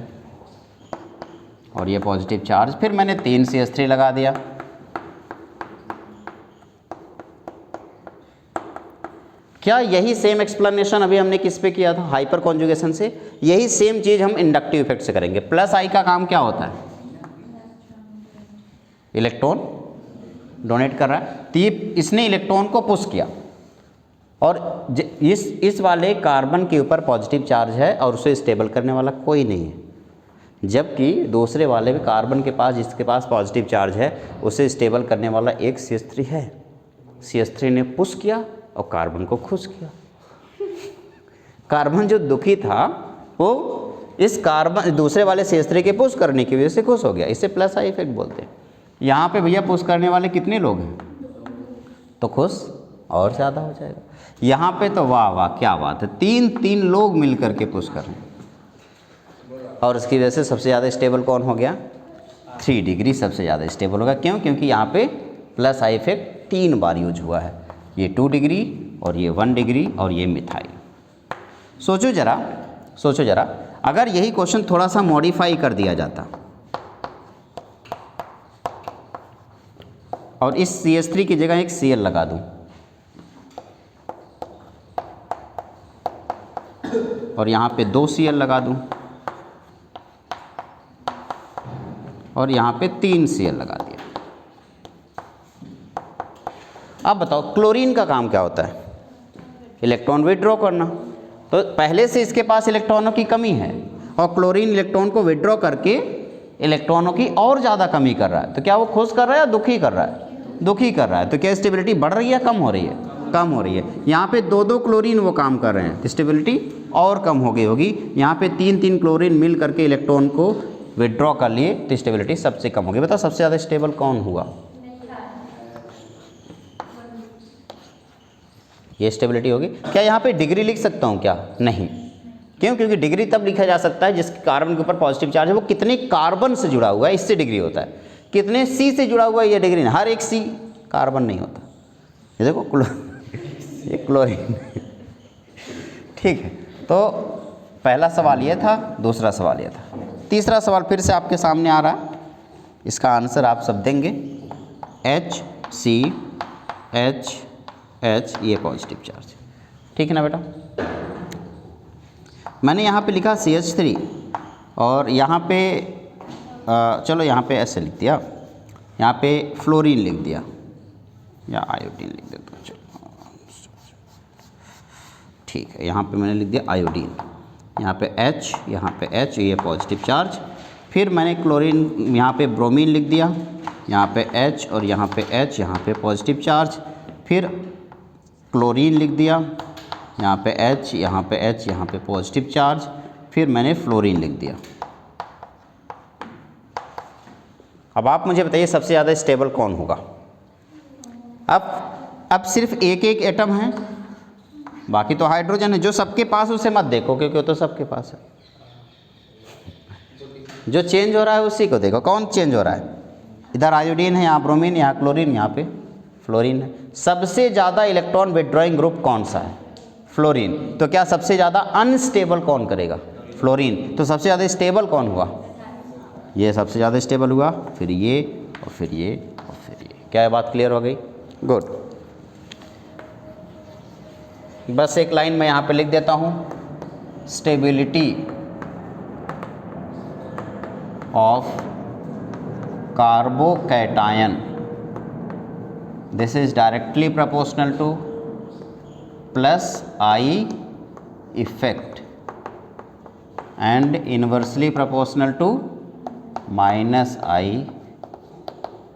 S1: और ये पॉजिटिव चार्ज, फिर मैंने 3 CH3 लगा दिया। क्या यही सेम एक्सप्लेनेशन अभी हमने किस पे किया था? हाइपर कॉन्जुगेशन से। यही सेम चीज़ हम इंडक्टिव इफेक्ट से करेंगे। प्लस आई का काम क्या होता है? इलेक्ट्रॉन डोनेट कर रहा है, तो ये इसने इलेक्ट्रॉन को पुश किया, और इस वाले कार्बन के ऊपर पॉजिटिव चार्ज है और उसे स्टेबल करने वाला कोई नहीं है, जबकि दूसरे वाले भी कार्बन के पास, जिसके पास पॉजिटिव चार्ज है, उसे स्टेबल करने वाला एक CH3 है। CH3 ने पुश किया और कार्बन को खुश किया। कार्बन जो दुखी था वो इस कार्बन दूसरे वाले CH3 के पुश करने की वजह से खुश हो गया। इसे प्लस आई इफेक्ट बोलते हैं। यहाँ पे भैया पुश करने वाले कितने लोग हैं? तो खुश और ज़्यादा हो जाएगा। यहाँ पे तो वाह वाह क्या बात है, 3 लोग मिल कर के पुश कर रहे हैं, और उसकी वजह से सबसे ज़्यादा स्टेबल कौन हो गया? 3 डिग्री सबसे ज़्यादा स्टेबल होगा। क्यों? क्योंकि यहाँ पे plus I effect 3 bar use हुआ है। ये 2 डिग्री और ये 1 डिग्री और ये मिथाइल। सोचो ज़रा, अगर यही क्वेश्चन थोड़ा सा मॉडिफाई कर दिया जाता और इस CH3 की जगह एक Cl लगा दूं और यहाँ पे 2 Cl लगा दूं और यहाँ पे 3 Cl लगा दिया। अब बताओ क्लोरीन का काम क्या होता है? इलेक्ट्रॉन विड्रॉ करना। तो पहले से इसके पास इलेक्ट्रॉनों की कमी है और क्लोरीन इलेक्ट्रॉन को विड्रॉ करके इलेक्ट्रॉनों की और ज़्यादा कमी कर रहा है। तो क्या वो खुश कर रहा है या दुखी कर रहा है? दुखी कर रहा है। तो क्या स्टेबिलिटी बढ़ रही है, कम हो रही है? कम हो रही है। यहाँ पे 2 क्लोरीन वो काम कर रहे हैं, तो स्टेबिलिटी और कम हो गई होगी। यहाँ पे 3 क्लोरीन मिल करके इलेक्ट्रॉन को विड्रॉ कर लिए, तो स्टेबिलिटी सबसे कम होगी। बताओ सबसे ज़्यादा स्टेबल कौन हुआ? ये स्टेबिलिटी होगी। क्या यहाँ पे डिग्री लिख सकता हूँ क्या? नहीं। क्यों? क्योंकि डिग्री तब लिखा जा सकता है जिस कार्बन के ऊपर पॉजिटिव चार्ज है वो कितने कार्बन से जुड़ा हुआ है, इससे डिग्री होता है। कितने सी से जुड़ा हुआ है ये डिग्री नहीं। हर एक सी कार्बन नहीं होता। ये देखो ये क्लोरीन। ठीक है, तो पहला सवाल ये था, दूसरा सवाल ये था। तीसरा सवाल फिर से आपके सामने आ रहा है, इसका आंसर आप सब देंगे। H ये पॉजिटिव चार्ज, ठीक है ना बेटा? मैंने यहाँ पे लिखा CH3 और यहाँ पे चलो यहाँ पे ऐसे लिख दिया, यहाँ पे फ्लोरीन लिख दिया या आयोडीन लिख देता हूँ। चलो ठीक है, यहाँ पे मैंने लिख दिया आयोडीन, यहाँ पे H, यहाँ पे H ये पॉजिटिव चार्ज। फिर मैंने क्लोरीन यहाँ पे ब्रोमीन लिख दिया, यहाँ पे H और यहाँ पे H, यहाँ पे पॉजिटिव चार्ज। फिर क्लोरीन लिख दिया, यहाँ पे H, यहाँ पे H, यहाँ पे पॉजिटिव चार्ज। फिर मैंने फ्लोरीन लिख दिया। अब आप मुझे बताइए सबसे ज़्यादा स्टेबल कौन होगा? अब सिर्फ एक एटम है, बाकी तो हाइड्रोजन है। जो सबके पास उसे मत देखो, क्योंकि वो तो सबके पास है। जो चेंज हो रहा है उसी को देखो। कौन चेंज हो रहा है? इधर आयोडीन है, यहाँ ब्रोमीन, यहाँ क्लोरीन, यहाँ पे फ्लोरीन है। सबसे ज़्यादा इलेक्ट्रॉन विड्रॉइंग ग्रुप कौन सा है? फ्लोरीन। तो क्या सबसे ज़्यादा अनस्टेबल कौन करेगा? फ्लोरीन। तो सबसे ज़्यादा स्टेबल कौन हुआ? ये सबसे ज़्यादा स्टेबल हुआ, फिर ये और फिर ये और फिर ये। क्या ये बात क्लियर हो गई? गुड। बस एक लाइन मैं यहाँ पे लिख देता हूँ, stability of carbocation, this is directly proportional to plus I effect and inversely proportional to minus I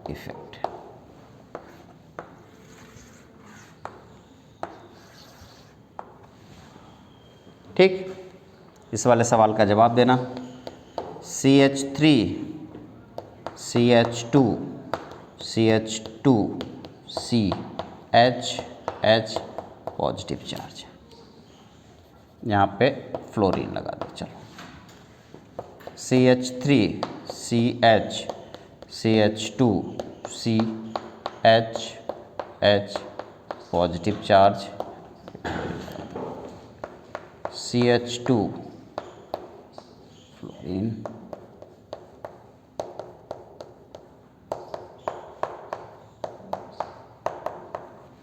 S1: effect. ठीक, इस वाले सवाल का जवाब देना। CH3 CH2 CH2 CH positive charge, यहाँ पे फ्लोरीन लगा दो। चलो CH3 CH CH2 CH positive charge, CH2 fluorine.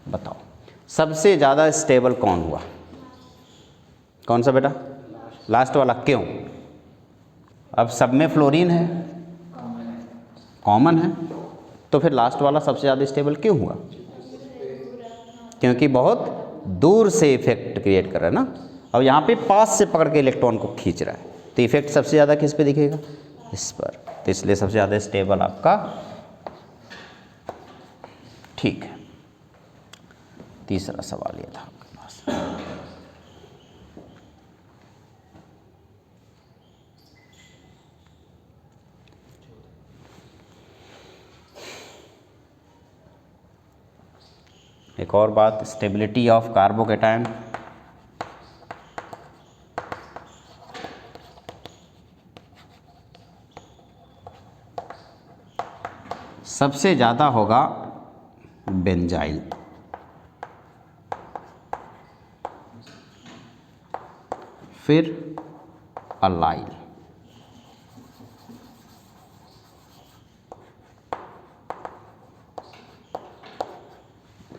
S1: बताओ सबसे ज़्यादा स्टेबल कौन हुआ? कौन सा बेटा? लास्ट वाला। क्यों? अब सब में फ्लोरीन है, कॉमन है, तो फिर लास्ट वाला सबसे ज़्यादा स्टेबल क्यों हुआ? क्योंकि बहुत दूर से इफेक्ट क्रिएट कर रहा है ना। अब यहाँ पे पास से पकड़ के इलेक्ट्रॉन को खींच रहा है, तो इफेक्ट सबसे ज़्यादा किस पे दिखेगा? इस पर। तो इसलिए सबसे ज़्यादा स्टेबल आपका ठीक है। तीसरा सवाल ये था आपके पास। एक और बात, स्टेबिलिटी ऑफ कार्बोकैटायन। सबसे ज़्यादा होगा बेंजाइल, फिर अलाइल,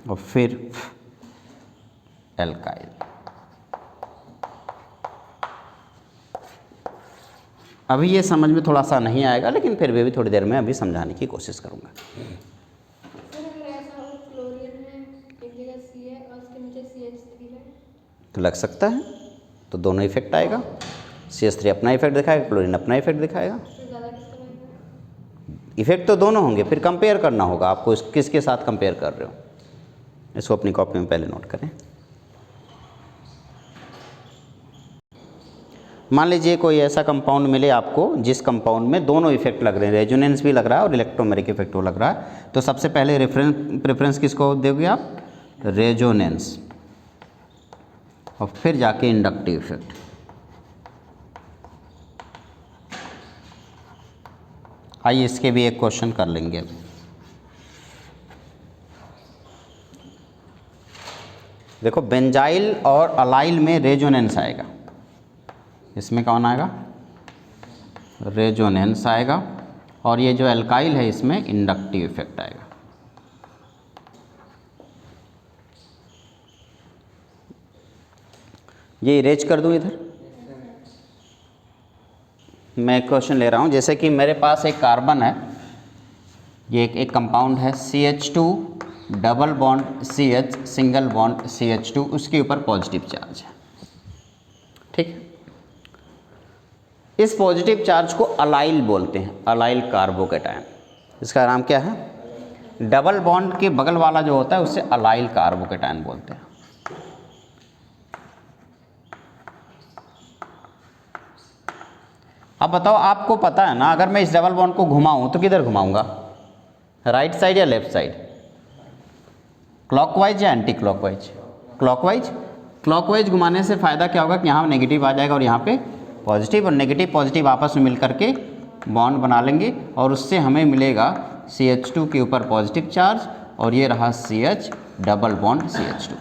S1: और फिर एल्काइल। अभी ये समझ में थोड़ा सा नहीं आएगा, लेकिन फिर भी थोड़ी देर में अभी समझाने की कोशिश करूँगा। तो लग सकता है, तो दोनों इफेक्ट आएगा। CH3 अपना इफेक्ट दिखाएगा, क्लोरीन अपना इफेक्ट दिखाएगा। इफेक्ट तो दोनों होंगे, फिर कंपेयर करना होगा आपको, किसके साथ कंपेयर कर रहे हो। इसको अपनी कॉपी में पहले नोट करें। मान लीजिए कोई ऐसा कंपाउंड मिले आपको जिस कंपाउंड में दोनों इफेक्ट लग रहे हैं, रेजोनेंस भी लग रहा है और इलेक्ट्रोमेरिक इफेक्ट वो लग रहा है, तो सबसे पहले प्रेफरेंस किसको दोगे आप? रेजोनेंस, और फिर जाके इंडक्टिव इफेक्ट। आइए इसके भी एक क्वेश्चन कर लेंगे। देखो, बेंजाइल और अलाइल में रेजोनेंस आएगा, इसमें कौन आएगा? रेजोनेंस आएगा, और ये जो एल्काइल है इसमें इंडक्टिव इफेक्ट आएगा। ये इरेज कर दूं इधर। मैं क्वेश्चन ले रहा हूँ, जैसे कि मेरे पास एक कार्बन है, ये एक कंपाउंड है CH2 double bond CH single bond CH2, उसके ऊपर पॉजिटिव चार्ज है, ठीक है। इस पॉजिटिव चार्ज को अलाइल बोलते हैं, अलाइल कार्बोकैटायन। इसका नाम क्या है? डबल बॉन्ड के बगल वाला जो होता है उससे अलाइल कार्बोकैटायन बोलते हैं। अब बताओ, आपको पता है ना, अगर मैं इस डबल बॉन्ड को घुमाऊं तो किधर घुमाऊंगा? राइट साइड या लेफ्ट साइड? क्लॉकवाइज या एंटी क्लॉकवाइज? क्लॉकवाइज। क्लॉकवाइज घुमाने से फ़ायदा क्या होगा कि यहाँ नेगेटिव आ जाएगा और यहाँ पे पॉजिटिव, और नेगेटिव पॉजिटिव आपस में मिल करके बॉन्ड बना लेंगे, और उससे हमें मिलेगा CH2 के ऊपर पॉजिटिव चार्ज, और ये रहा CH डबल बॉन्ड CH2।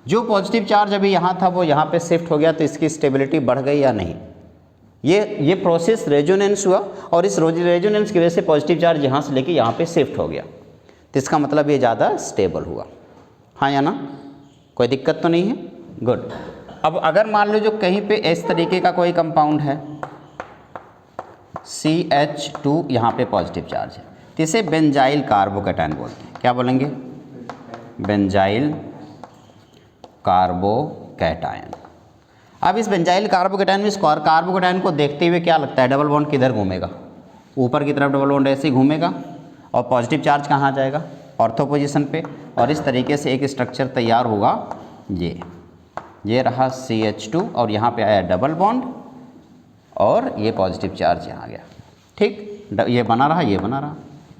S1: जो पॉजिटिव चार्ज अभी यहाँ था वो यहाँ पे शिफ्ट हो गया, तो इसकी स्टेबिलिटी बढ़ गई या नहीं? ये प्रोसेस रेजोनेंस हुआ, और इस रेजोनेंस की वजह से पॉजिटिव चार्ज यहाँ से लेके यहाँ पे शिफ्ट हो गया, तो इसका मतलब ये ज़्यादा स्टेबल हुआ। हाँ या ना? कोई दिक्कत तो नहीं है? गुड। अब अगर मान लो जो कहीं पे इस तरीके का कोई कंपाउंड है, CH2 यहाँ पे पॉजिटिव चार्ज है, तो इसे बेंजाइल कार्बोकैटायन बोलते हैं। क्या बोलेंगे? Benzyl carbocation. अब इस बेंजाइल कार्बोकैटायन में इस कार्बोकैटायन को देखते हुए क्या लगता है, डबल बॉन्ड किधर घूमेगा? ऊपर की तरफ डबल बॉन्ड ऐसे ही घूमेगा, और पॉजिटिव चार्ज कहाँ जाएगा? ऑर्थो पोजीशन पे, और इस तरीके से एक स्ट्रक्चर तैयार होगा। ये रहा CH2, और यहाँ पे आया डबल बॉन्ड, और ये पॉजिटिव चार्ज यहाँ गया, ठीक। ये बना रहा, ये बना रहा।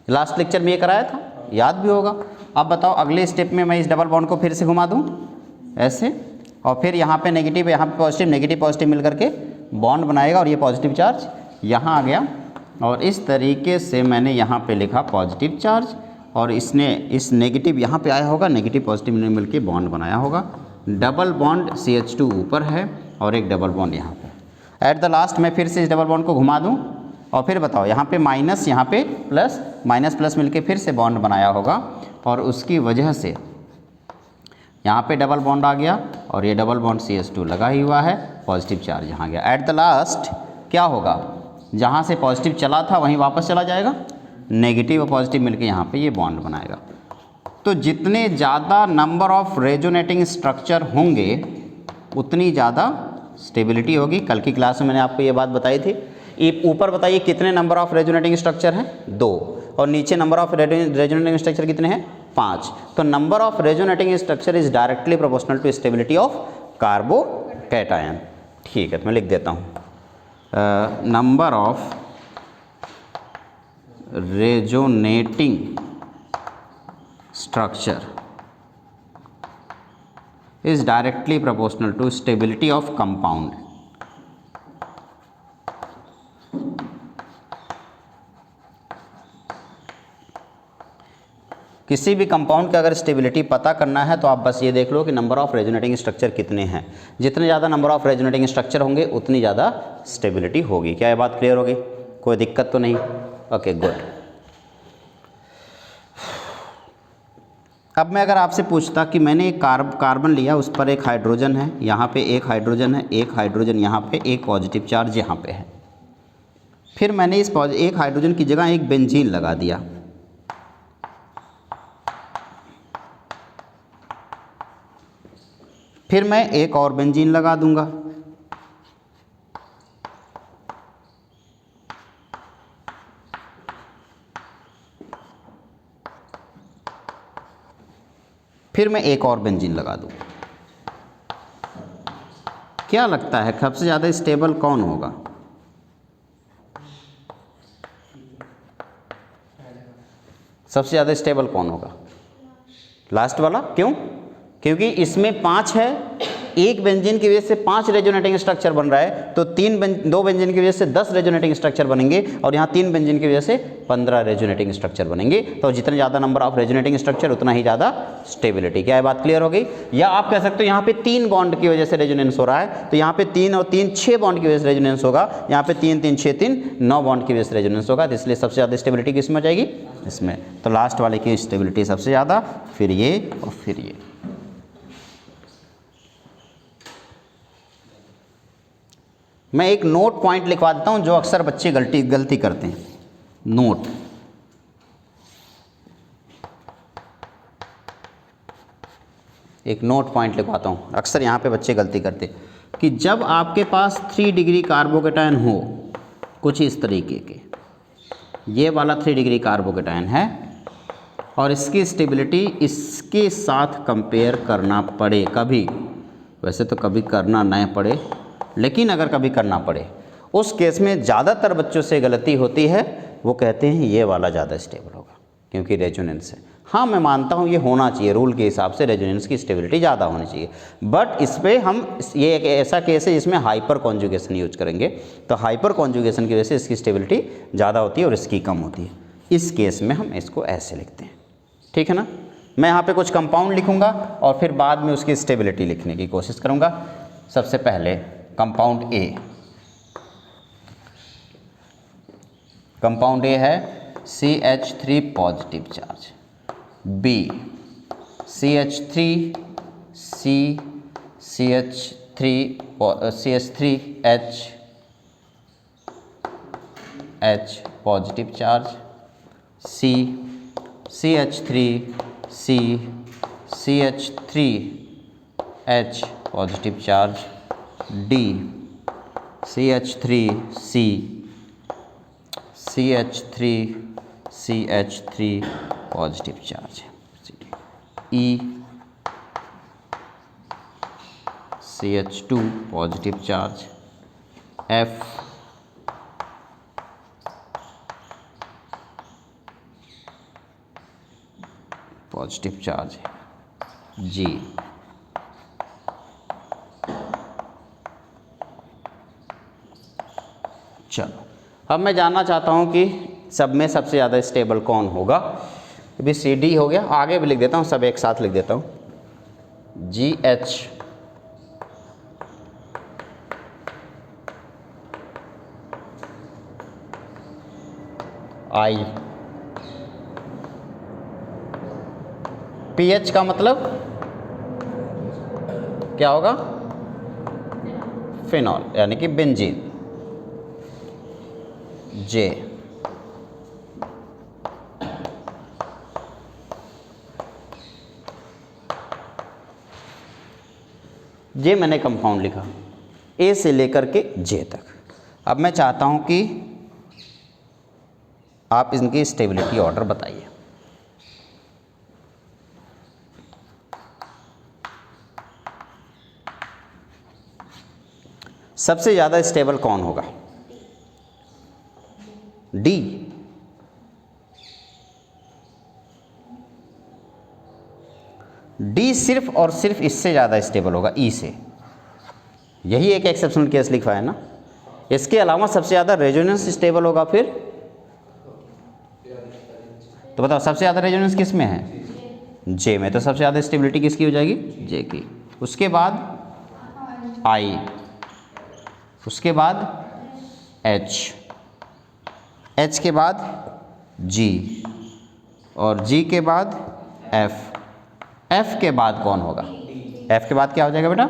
S1: लास्ट लेक्चर में ये कराया था, याद भी होगा। अब बताओ, अगले स्टेप में मैं इस डबल बॉन्ड को फिर से घुमा दूँ ऐसे, और फिर यहाँ पे नेगेटिव, यहाँ पे पॉजिटिव, नेगेटिव पॉजिटिव मिल करके बॉन्ड बनाएगा, और ये पॉजिटिव चार्ज यहाँ आ गया, और इस तरीके से मैंने यहाँ पे लिखा पॉजिटिव चार्ज, और इसने इस नेगेटिव यहाँ पे आया होगा, नेगेटिव पॉजिटिव ने मिलके बॉन्ड बनाया होगा। डबल बॉन्ड CH2 ऊपर है, और एक डबल बॉन्ड यहाँ पे। एट द लास्ट मैं फिर से इस डबल बॉन्ड को घुमा दूँ, और फिर बताओ, यहाँ पे माइनस, यहाँ पे प्लस, माइनस प्लस मिलके फिर से बॉन्ड बनाया होगा, और उसकी वजह से यहाँ पे डबल बॉन्ड आ गया, और ये डबल बॉन्ड CH2 लगा ही हुआ है, पॉजिटिव चार्ज यहाँ गया। एट द लास्ट क्या होगा? जहाँ से पॉजिटिव चला था वहीं वापस चला जाएगा, नेगेटिव और पॉजिटिव मिलके यहाँ पे ये बॉन्ड बनाएगा। तो जितने ज़्यादा नंबर ऑफ रेजोनेटिंग स्ट्रक्चर होंगे उतनी ज़्यादा स्टेबिलिटी होगी। कल की क्लास में मैंने आपको ये बात बताई थी। ऊपर बताइए कितने नंबर ऑफ रेजोनेटिंग स्ट्रक्चर हैं? 2, और नीचे नंबर ऑफ रेजोनेटिंग स्ट्रक्चर कितने हैं? 5। तो number of resonating structure is directly proportional to stability of carbocation. ठीक है, तो मैं लिख देता हूँ, number of resonating structure is directly proportional to stability of compound. किसी भी कंपाउंड का अगर स्टेबिलिटी पता करना है तो आप बस ये देख लो कि नंबर ऑफ रेजोनेटिंग स्ट्रक्चर कितने हैं। जितने ज़्यादा नंबर ऑफ रेजोनेटिंग स्ट्रक्चर होंगे उतनी ज़्यादा स्टेबिलिटी होगी। क्या ये बात क्लियर होगी? कोई दिक्कत तो नहीं? Okay good. अब मैं अगर आपसे पूछता कि मैंने एक कार्बन लिया, उस पर एक हाइड्रोजन है, यहाँ पे एक हाइड्रोजन है, एक हाइड्रोजन यहाँ पे, एक पॉजिटिव चार्ज यहाँ पे है, फिर मैंने इस एक हाइड्रोजन की जगह एक बेंजीन लगा दिया, फिर मैं एक और बेंजीन लगा दूंगा, फिर मैं एक और बेंजीन लगा दूँ। क्या लगता है सबसे ज़्यादा स्टेबल कौन होगा? सबसे ज़्यादा स्टेबल कौन होगा? लास्ट वाला। क्यों? क्योंकि इसमें 5 है, एक बेंजीन की वजह से 5 रेजोनेटिंग स्ट्रक्चर बन रहा है, तो 2 बेंजीन की वजह से 10 रेजोनेटिंग स्ट्रक्चर बनेंगे, और यहाँ 3 बेंजीन की वजह से 15 रेजोनेटिंग स्ट्रक्चर बनेंगे। तो जितने ज़्यादा नंबर ऑफ रेजोनेटिंग स्ट्रक्चर उतना ही ज़्यादा स्टेबिलिटी। क्या है बात क्लियर हो गई? या आप कह सकते हो यहाँ पे 3 बॉन्ड की वजह से रेजोनेंस हो रहा है, तो यहाँ पे 3 और 3 6 बॉन्ड की वजह से रेजोनेंस होगा, यहाँ पे 3 3 6 3 9 बॉन्ड की वजह से रेजोनेंस होगा। तो इसलिए सबसे ज़्यादा स्टेबिलिटी किसमें जाएगी? इसमें। तो लास्ट वाले की स्टेबिलिटी सबसे ज़्यादा, फिर ये और फिर ये। मैं एक नोट पॉइंट लिखवा देता हूं जो अक्सर बच्चे गलती करते हैं। नोट, एक नोट पॉइंट लिखवाता हूं, अक्सर यहां पे बच्चे गलती करते हैं कि जब आपके पास 3 डिग्री कार्बोकेटायन हो, कुछ इस तरीके के, ये वाला 3 डिग्री कार्बोकेटायन है और इसकी स्टेबिलिटी इसके साथ कंपेयर करना पड़े कभी, वैसे तो कभी करना न पड़े, लेकिन अगर कभी करना पड़े, उस केस में ज़्यादातर बच्चों से गलती होती है, वो कहते हैं ये वाला ज़्यादा स्टेबल होगा क्योंकि रेजोनेंस है। हाँ, मैं मानता हूँ ये होना चाहिए, रूल के हिसाब से रेजोनेंस की स्टेबिलिटी ज़्यादा होनी चाहिए, बट इस पर हम ये एक ऐसा केस है जिसमें हाइपर कॉन्जुगेशन यूज करेंगे, तो हाइपर कॉन्जुगेशन की वजह से इसकी स्टेबिलिटी ज़्यादा होती है और इसकी कम होती है। इस केस में हम इसको ऐसे लिखते हैं, ठीक है ना। मैं यहाँ पे कुछ कंपाउंड लिखूँगा और फिर बाद में उसकी स्टेबिलिटी लिखने की कोशिश करूँगा। सबसे पहले कंपाउंड ए, कंपाउंड ए है CH3 positive charge, B CH3 H positive charge, C CH3H positive charge, D CH3CH3 positive charge, E CH2 positive charge, F positive charge, G चलो अब मैं जानना चाहता हूँ कि सब में सबसे ज़्यादा स्टेबल कौन होगा। अभी CD हो गया, आगे भी लिख देता हूँ, सब एक साथ लिख देता हूँ, GH I, PH का मतलब क्या होगा? फिनॉल यानी कि बेंजीन, जे, ये मैंने कंपाउंड लिखा ए से लेकर के जे तक। अब मैं चाहता हूं कि आप इनकी स्टेबिलिटी ऑर्डर बताइए। सबसे ज़्यादा स्टेबल कौन होगा? डी, डी सिर्फ और सिर्फ इससे ज़्यादा स्टेबल होगा, ई से। यही एक एक्सेप्शनल केस लिखा है ना। इसके अलावा सबसे ज़्यादा रेजोनेंस स्टेबल होगा। फिर तो बताओ सबसे ज़्यादा रेजोनेंस किस में है? जे में, तो सबसे ज़्यादा स्टेबिलिटी किसकी हो जाएगी? जे की। उसके बाद आई, उसके बाद एच, एच के बाद जी, और जी के बाद एफ, एफ के बाद कौन होगा? एफ के बाद क्या हो जाएगा बेटा?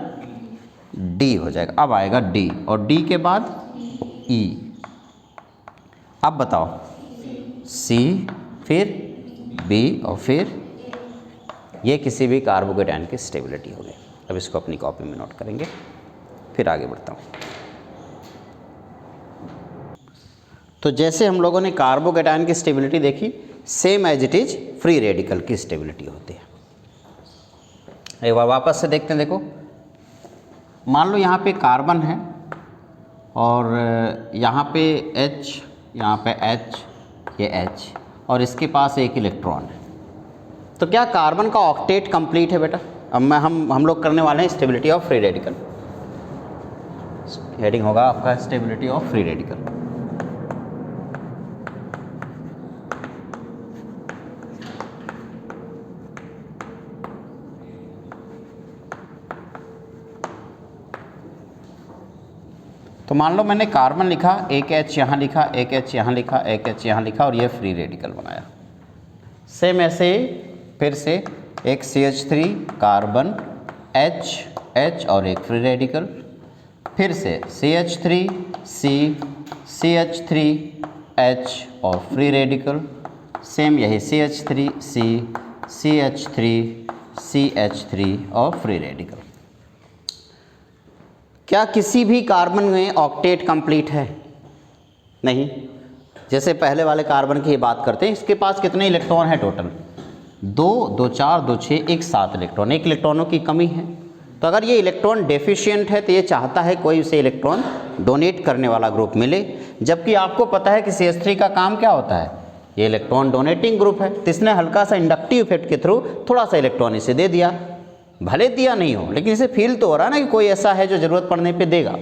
S1: डी हो जाएगा। अब आएगा डी, और डी के बाद ई। अब बताओ, सी, फिर बी, और फिर ये किसी भी कार्बोकेटायन की स्टेबिलिटी होगी। अब इसको अपनी कॉपी में नोट करेंगे, फिर आगे बढ़ता हूँ। तो जैसे हम लोगों ने कार्बोकेटायन की स्टेबिलिटी देखी, same as it is free radical की स्टेबिलिटी होती है। एक बार वापस से देखते हैं। देखो, मान लो यहाँ पे कार्बन है और यहाँ पे H, यहाँ पे H, ये H, और इसके पास एक इलेक्ट्रॉन है। तो क्या कार्बन का ऑक्टेट कंप्लीट है बेटा? अब हम लोग करने वाले हैं stability of free radical. Heading होगा आपका स्टेबिलिटी ऑफ फ्री रेडिकल। तो मान लो मैंने कार्बन लिखा, एक H यहाँ लिखा, एक H यहाँ लिखा, एक H यहाँ लिखा, और ये फ्री रेडिकल बनाया। सेम ऐसे फिर से एक CH3 कार्बन, H और एक फ्री रेडिकल, फिर से CH3 C, CH3 H और फ्री रेडिकल, सेम यही CH3 C, CH3 CH3 और फ्री रेडिकल। क्या किसी भी कार्बन में ऑक्टेट कंप्लीट है? नहीं। जैसे पहले वाले कार्बन की बात करते हैं, इसके पास कितने इलेक्ट्रॉन है टोटल? 2, 2 4, 2 6, एक 7 इलेक्ट्रॉन, एक इलेक्ट्रॉनों की कमी है। तो अगर ये इलेक्ट्रॉन डेफिशिएंट है तो ये चाहता है कोई उसे इलेक्ट्रॉन डोनेट करने वाला ग्रुप मिले, जबकि आपको पता है कि CH3 का काम क्या होता है? ये इलेक्ट्रॉन डोनेटिंग ग्रुप है। तो इसने हल्का सा इंडक्टिव इफेक्ट के थ्रू थोड़ा सा इलेक्ट्रॉन इसे दे दिया, भले दिया नहीं हो, लेकिन इसे फील तो हो रहा है ना कि कोई ऐसा है जो ज़रूरत पड़ने पे देगा,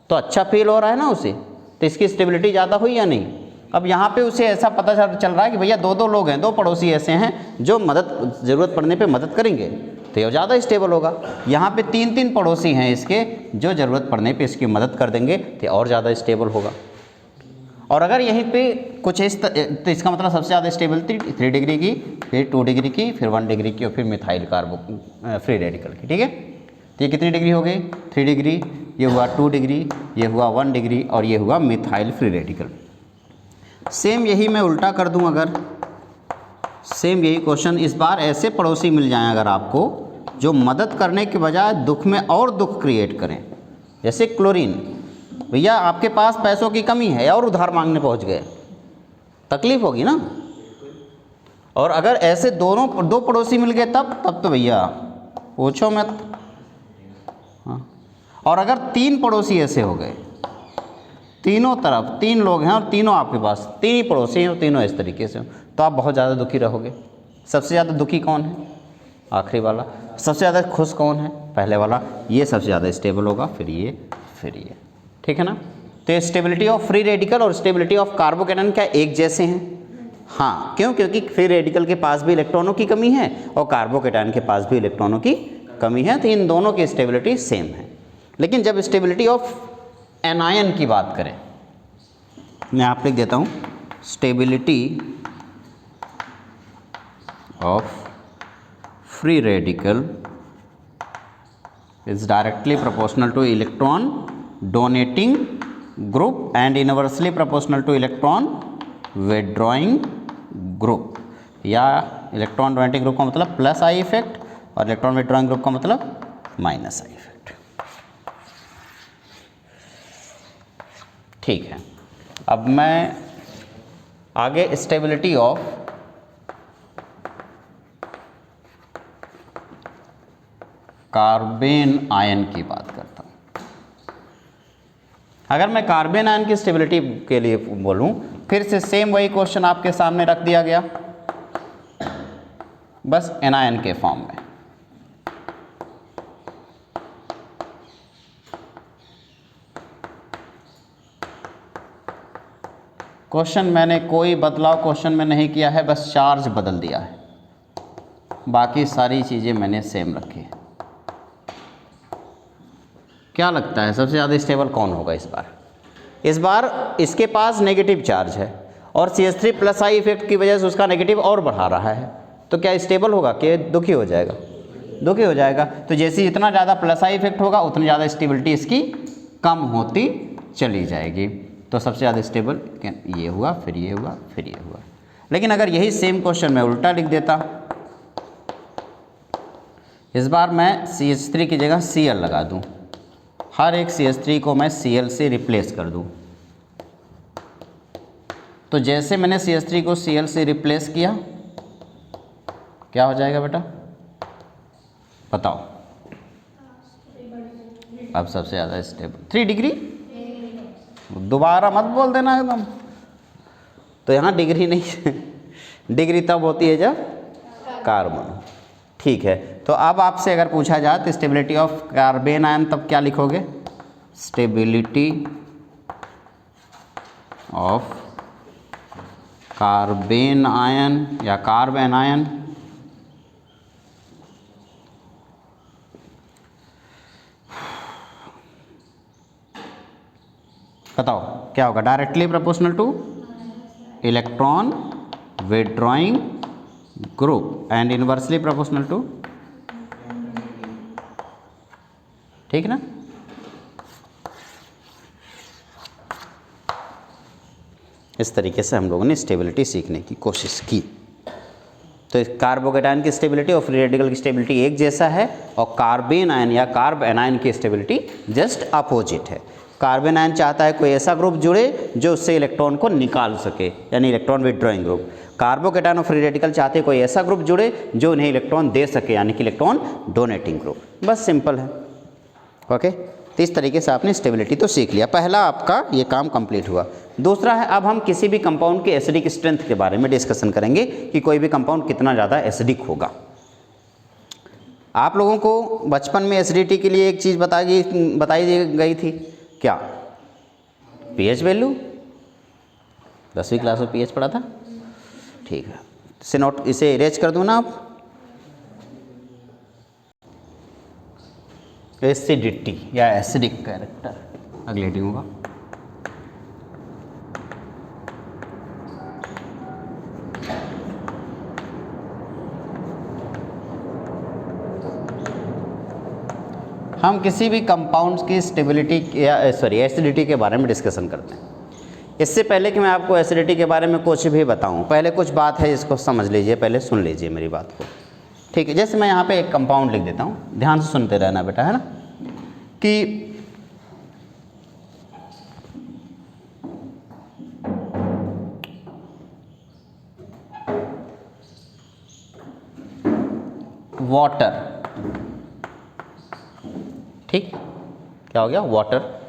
S1: तो अच्छा फील हो रहा है ना उसे, तो इसकी स्टेबिलिटी ज़्यादा हुई या नहीं? अब यहाँ पे उसे ऐसा पता चल रहा है कि भैया 2 लोग हैं, 2 पड़ोसी ऐसे हैं जो मदद ज़रूरत पड़ने पे मदद करेंगे, तो ये ज़्यादा स्टेबल होगा। यहाँ पे 3 पड़ोसी हैं इसके जो ज़रूरत पड़ने पे इसकी मदद कर देंगे, तो और ज़्यादा स्टेबल होगा। और अगर यहीं पे कुछ तो इसका मतलब सबसे ज़्यादा स्टेबिलिटी 3 डिग्री की, फिर 2 डिग्री की, फिर 1 डिग्री की, और फिर मिथाइल कार्बो फ्री रेडिकल की। ठीक है, तो ये कितनी डिग्री हो गई? 3 डिग्री, ये हुआ 2 डिग्री, ये हुआ 1 डिग्री, और ये हुआ मिथाइल फ्री रेडिकल। सेम यही मैं उल्टा कर दूं, अगर सेम यही क्वेश्चन इस बार ऐसे पड़ोसी मिल जाएं अगर आपको जो मदद करने के बजाय दुख में और दुख क्रिएट करें, जैसे क्लोरीन, भैया आपके पास पैसों की कमी है और उधार मांगने पहुंच गए, तकलीफ होगी ना। और अगर ऐसे 2 पड़ोसी मिल गए तब तो भैया पूछो मत। हाँ, और अगर 3 पड़ोसी ऐसे हो गए, तीनों तरफ 3 लोग हैं और तीनों आपके पास 3 ही पड़ोसी हैं और तीनों इस तरीके से हो, तो आप बहुत ज़्यादा दुखी रहोगे। सबसे ज़्यादा दुखी कौन है? आखिरी वाला। सबसे ज़्यादा खुश कौन है? पहले वाला। ये सबसे ज़्यादा स्टेबल होगा, फिर ये, फिर ये। ठीक है ना। तो स्टेबिलिटी ऑफ फ्री रेडिकल और स्टेबिलिटी ऑफ कार्बोकेटायन क्या एक जैसे हैं? हाँ, क्यों? क्योंकि फ्री रेडिकल के पास भी इलेक्ट्रॉनों की कमी है और कार्बोकेटायन के पास भी इलेक्ट्रॉनों की कमी है, तो इन दोनों की स्टेबिलिटी सेम है। लेकिन जब स्टेबिलिटी ऑफ एनायन की बात करें, मैं आप लिख देता हूँ, stability of free radical is directly proportional to electron donating group and inversely proportional to electron withdrawing group। या इलेक्ट्रॉन डोनेटिंग ग्रुप का मतलब प्लस आई इफेक्ट और इलेक्ट्रॉन विड्रॉइंग ग्रुप का मतलब माइनस आई इफेक्ट। ठीक है, अब मैं आगे स्टेबिलिटी ऑफ कार्बेन आयन की बात करता हूँ। अगर मैं कार्बेन आयन की स्टेबिलिटी के लिए बोलूँ, फिर से सेम वही क्वेश्चन आपके सामने रख दिया गया, बस एनायन के फॉर्म में। क्वेश्चन मैंने कोई बदलाव क्वेश्चन में नहीं किया है, बस चार्ज बदल दिया है। बाकी सारी चीज़ें मैंने सेम रखी। क्या लगता है सबसे ज़्यादा स्टेबल कौन होगा इस बार? इस बार इसके पास नेगेटिव चार्ज है और CH3 प्लस आई इफेक्ट की वजह से उसका नेगेटिव और बढ़ा रहा है, तो क्या स्टेबल होगा कि दुखी हो जाएगा? दुखी हो जाएगा। तो जैसे जितना ज़्यादा प्लस आई इफेक्ट होगा उतनी ज़्यादा स्टेबिलिटी इसकी कम होती चली जाएगी। तो सबसे ज़्यादा स्टेबल ये हुआ, फिर ये हुआ, फिर ये हुआ। लेकिन अगर यही सेम क्वेश्चन मैं उल्टा लिख देता, इस बार मैं CH3 की जगह Cl लगा दूं, हर एक CH3 को मैं Cl से रिप्लेस कर दूं, तो जैसे मैंने CH3 को Cl से रिप्लेस किया क्या हो जाएगा बेटा बताओ? अब सबसे ज़्यादा स्टेबल 3 डिग्री। दोबारा मत बोल देना एकदम। तो यहाँ डिग्री नहीं है, डिग्री तब होती है जब कार्बन। ठीक है, तो अब आपसे अगर पूछा जाए तो स्टेबिलिटी ऑफ कार्बेन आयन तब क्या लिखोगे? स्टेबिलिटी ऑफ कार्बेन आयन या कार्बन आयन बताओ क्या होगा? Directly proportional to electron withdrawing group and inversely proportional to, ठीक ना? इस तरीके से हम लोगों ने स्टेबिलिटी सीखने की कोशिश की। तो कार्बोकेटायन की स्टेबिलिटी और फ्री रेडिकल की स्टेबिलिटी एक जैसा है और कार्बेन आयन या कार्ब एनायन की स्टेबिलिटी जस्ट अपोजिट है। कार्बन आयन चाहता है कोई ऐसा ग्रुप जुड़े जो उससे इलेक्ट्रॉन को निकाल सके, यानी इलेक्ट्रॉन विथड्रॉइंग ग्रुप। कार्बोकेटायन और फ्री रेडिकल चाहते हैं कोई ऐसा ग्रुप जुड़े जो उन्हें इलेक्ट्रॉन दे सके, यानी कि इलेक्ट्रॉन डोनेटिंग ग्रुप। बस सिंपल है। ओके, तो इस तरीके से आपने स्टेबिलिटी तो सीख लिया। पहला आपका ये काम कंप्लीट हुआ। दूसरा है, अब हम किसी भी कंपाउंड के एसिडिक स्ट्रेंथ के बारे में डिस्कशन करेंगे कि कोई भी कंपाउंड कितना ज़्यादा एसिडिक होगा। आप लोगों को बचपन में एसिडिटी के लिए एक चीज़ बताई गई थी, क्या? PH value. 10वीं क्लास में पीएच पढ़ा था, ठीक है। इसे नोट, इसे इरेज कर दूँ ना आप। एसिडिटी या एसिडिक कैरेक्टर अगले हेडिंग होगा। हम किसी भी कंपाउंड्स की स्टेबिलिटी या एसिडिटी के बारे में डिस्कशन करते हैं। इससे पहले कि मैं आपको एसिडिटी के बारे में कुछ भी बताऊं, पहले कुछ बात है इसको समझ लीजिए, पहले सुन लीजिए मेरी बात को, ठीक है? जैसे मैं यहाँ पे एक कंपाउंड लिख देता हूँ, ध्यान से सुनते रहना बेटा, है ना? कि वाटर, ठीक, क्या हो गया? वाटर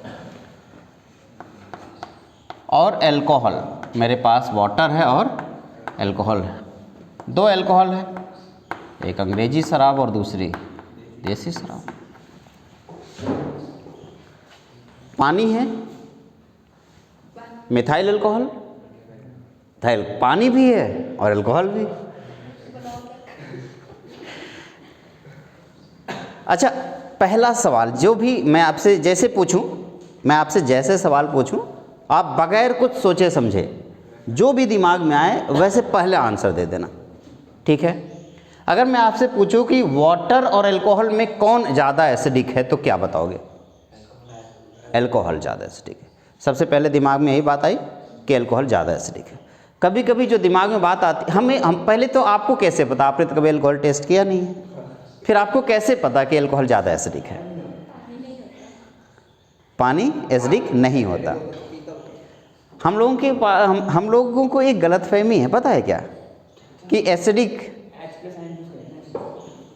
S1: और एल्कोहल। मेरे पास वाटर है और एल्कोहल है, दो एल्कोहल है, एक अंग्रेजी शराब और दूसरी देसी शराब। पानी है, मिथाइल अल्कोहल, पानी भी है और अल्कोहल भी। अच्छा, पहला सवाल जो भी मैं आपसे जैसे पूछूं, मैं आपसे जैसे सवाल पूछूं, आप बगैर कुछ सोचे समझे जो भी दिमाग में आए वैसे पहले आंसर दे देना, ठीक है? अगर मैं आपसे पूछूं कि वाटर और अल्कोहल में कौन ज़्यादा एसिडिक है तो क्या बताओगे? अल्कोहल ज़्यादा एसिडिक है। सबसे पहले दिमाग में यही बात आई कि अल्कोहल ज़्यादा एसिडिक है। कभी कभी जो दिमाग में बात आती हम पहले तो आपको कैसे पता? आपने तो कभी अल्कोहल टेस्ट किया नहीं है, फिर आपको कैसे पता कि अल्कोहल ज़्यादा एसिडिक है? पानी एसिडिक नहीं होता। हम लोगों को एक गलतफहमी है, पता है क्या? कि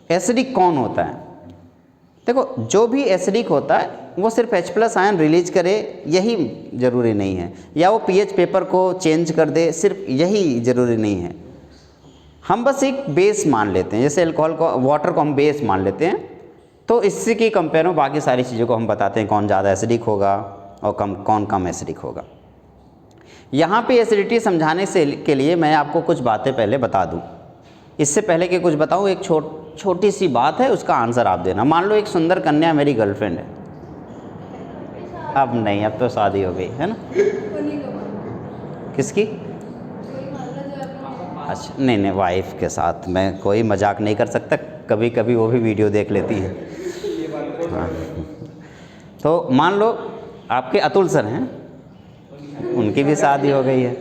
S1: एसिडिक कौन होता है? देखो, जो भी एसिडिक होता है वो सिर्फ H+ आयन रिलीज करे यही ज़रूरी नहीं है, या वो पीएच पेपर को चेंज कर दे सिर्फ यही ज़रूरी नहीं है। हम बस एक बेस मान लेते हैं, जैसे अल्कोहल को, वाटर को हम बेस मान लेते हैं, तो इससे की कंपेयर में बाकी सारी चीज़ों को हम बताते हैं कौन ज़्यादा एसिडिक होगा और कौन कम एसिडिक होगा। यहाँ पे एसिडिटी समझाने से के लिए मैं आपको कुछ बातें पहले बता दूँ। इससे पहले कि कुछ बताऊँ, एक छोटी सी बात है, उसका आंसर आप देना। मान लो एक सुंदर कन्या मेरी गर्लफ्रेंड है। अब नहीं, अब तो शादी हो गई है ना। किसकी? अच्छा, नहीं, वाइफ के साथ मैं कोई मजाक नहीं कर सकता, कभी कभी वो भी वीडियो देख लेती है। हाँ, तो मान लो आपके अतुल सर हैं, उनकी भी शादी हो गई है।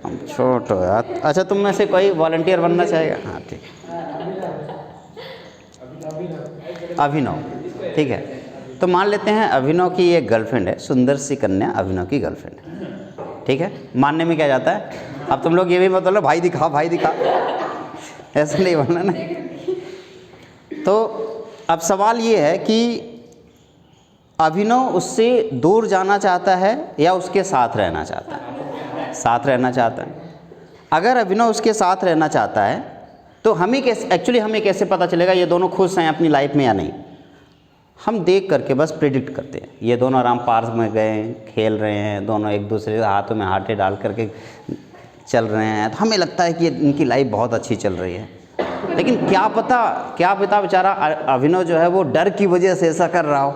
S1: हम छोटो यार। अच्छा, तुम में से कोई वॉलंटियर बनना चाहेगा? हाँ ठीक, अभिनव, ठीक है। तो मान लेते हैं अभिनव की एक गर्लफ्रेंड है, सुंदर सी कन्या अभिनव की गर्लफ्रेंड है, ठीक है। मानने में क्या जाता है? अब तुम लोग ये भी मत बोलो भाई दिखा, भाई दिखा, ऐसा नहीं बोलना ना। तो अब सवाल ये है कि अभिनव उससे दूर जाना चाहता है या उसके साथ रहना चाहता है? साथ रहना चाहता है। अगर अभिनव उसके साथ रहना चाहता है तो हमें कैसे पता चलेगा ये दोनों खुश हैं अपनी लाइफ में या नहीं? हम देख करके बस प्रिडिक्ट करते हैं। ये दोनों आराम पार्क में गए, खेल रहे हैं, दोनों एक दूसरे के हाथों में हाथे डाल करके चल रहे हैं, तो हमें लगता है कि इनकी लाइफ बहुत अच्छी चल रही है। लेकिन क्या पता बेचारा अभिनव जो है वो डर की वजह से ऐसा कर रहा हो।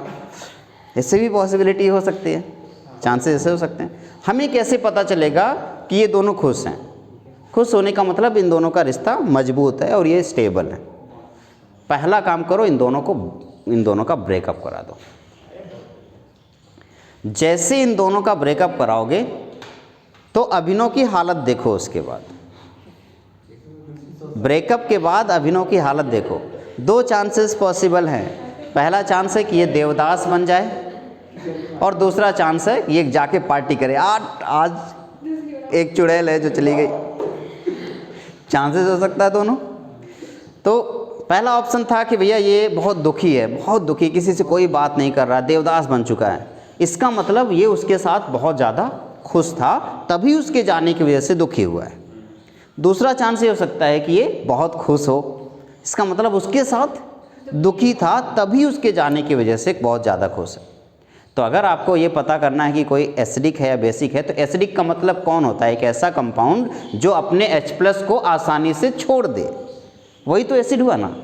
S1: इससे भी पॉसिबिलिटी हो सकती है, चांसेस ऐसे हो सकते हैं। हमें कैसे पता चलेगा कि ये दोनों खुश हैं? खुश होने का मतलब इन दोनों का रिश्ता मजबूत है और ये स्टेबल है। पहला काम करो, इन दोनों का ब्रेकअप करा दो। जैसे इन दोनों का ब्रेकअप कराओगे तो अभिनव की हालत देखो। उसके बाद ब्रेकअप के बाद अभिनव की हालत देखो। 2 चांसेस पॉसिबल हैं। पहला चांस है कि ये देवदास बन जाए और दूसरा चांस है ये जाके पार्टी करे। आज एक चुड़ैल है जो चली गई, चांसेस हो सकता है दोनों। तो पहला ऑप्शन था कि भैया ये बहुत दुखी है, बहुत दुखी, किसी से कोई बात नहीं कर रहा, देवदास बन चुका है। इसका मतलब ये उसके साथ बहुत ज़्यादा खुश था, तभी उसके जाने की वजह से दुखी हुआ है। दूसरा चांस ये हो सकता है कि ये बहुत खुश हो, इसका मतलब उसके साथ दुखी था, तभी उसके जाने की वजह से बहुत ज़्यादा खुश है। तो अगर आपको ये पता करना है कि कोई एसिडिक है या बेसिक है, तो एसिडिक का मतलब कौन होता है? एक ऐसा कंपाउंड जो अपने H+ को आसानी से छोड़ दे, वही तो एसिड हुआ ना।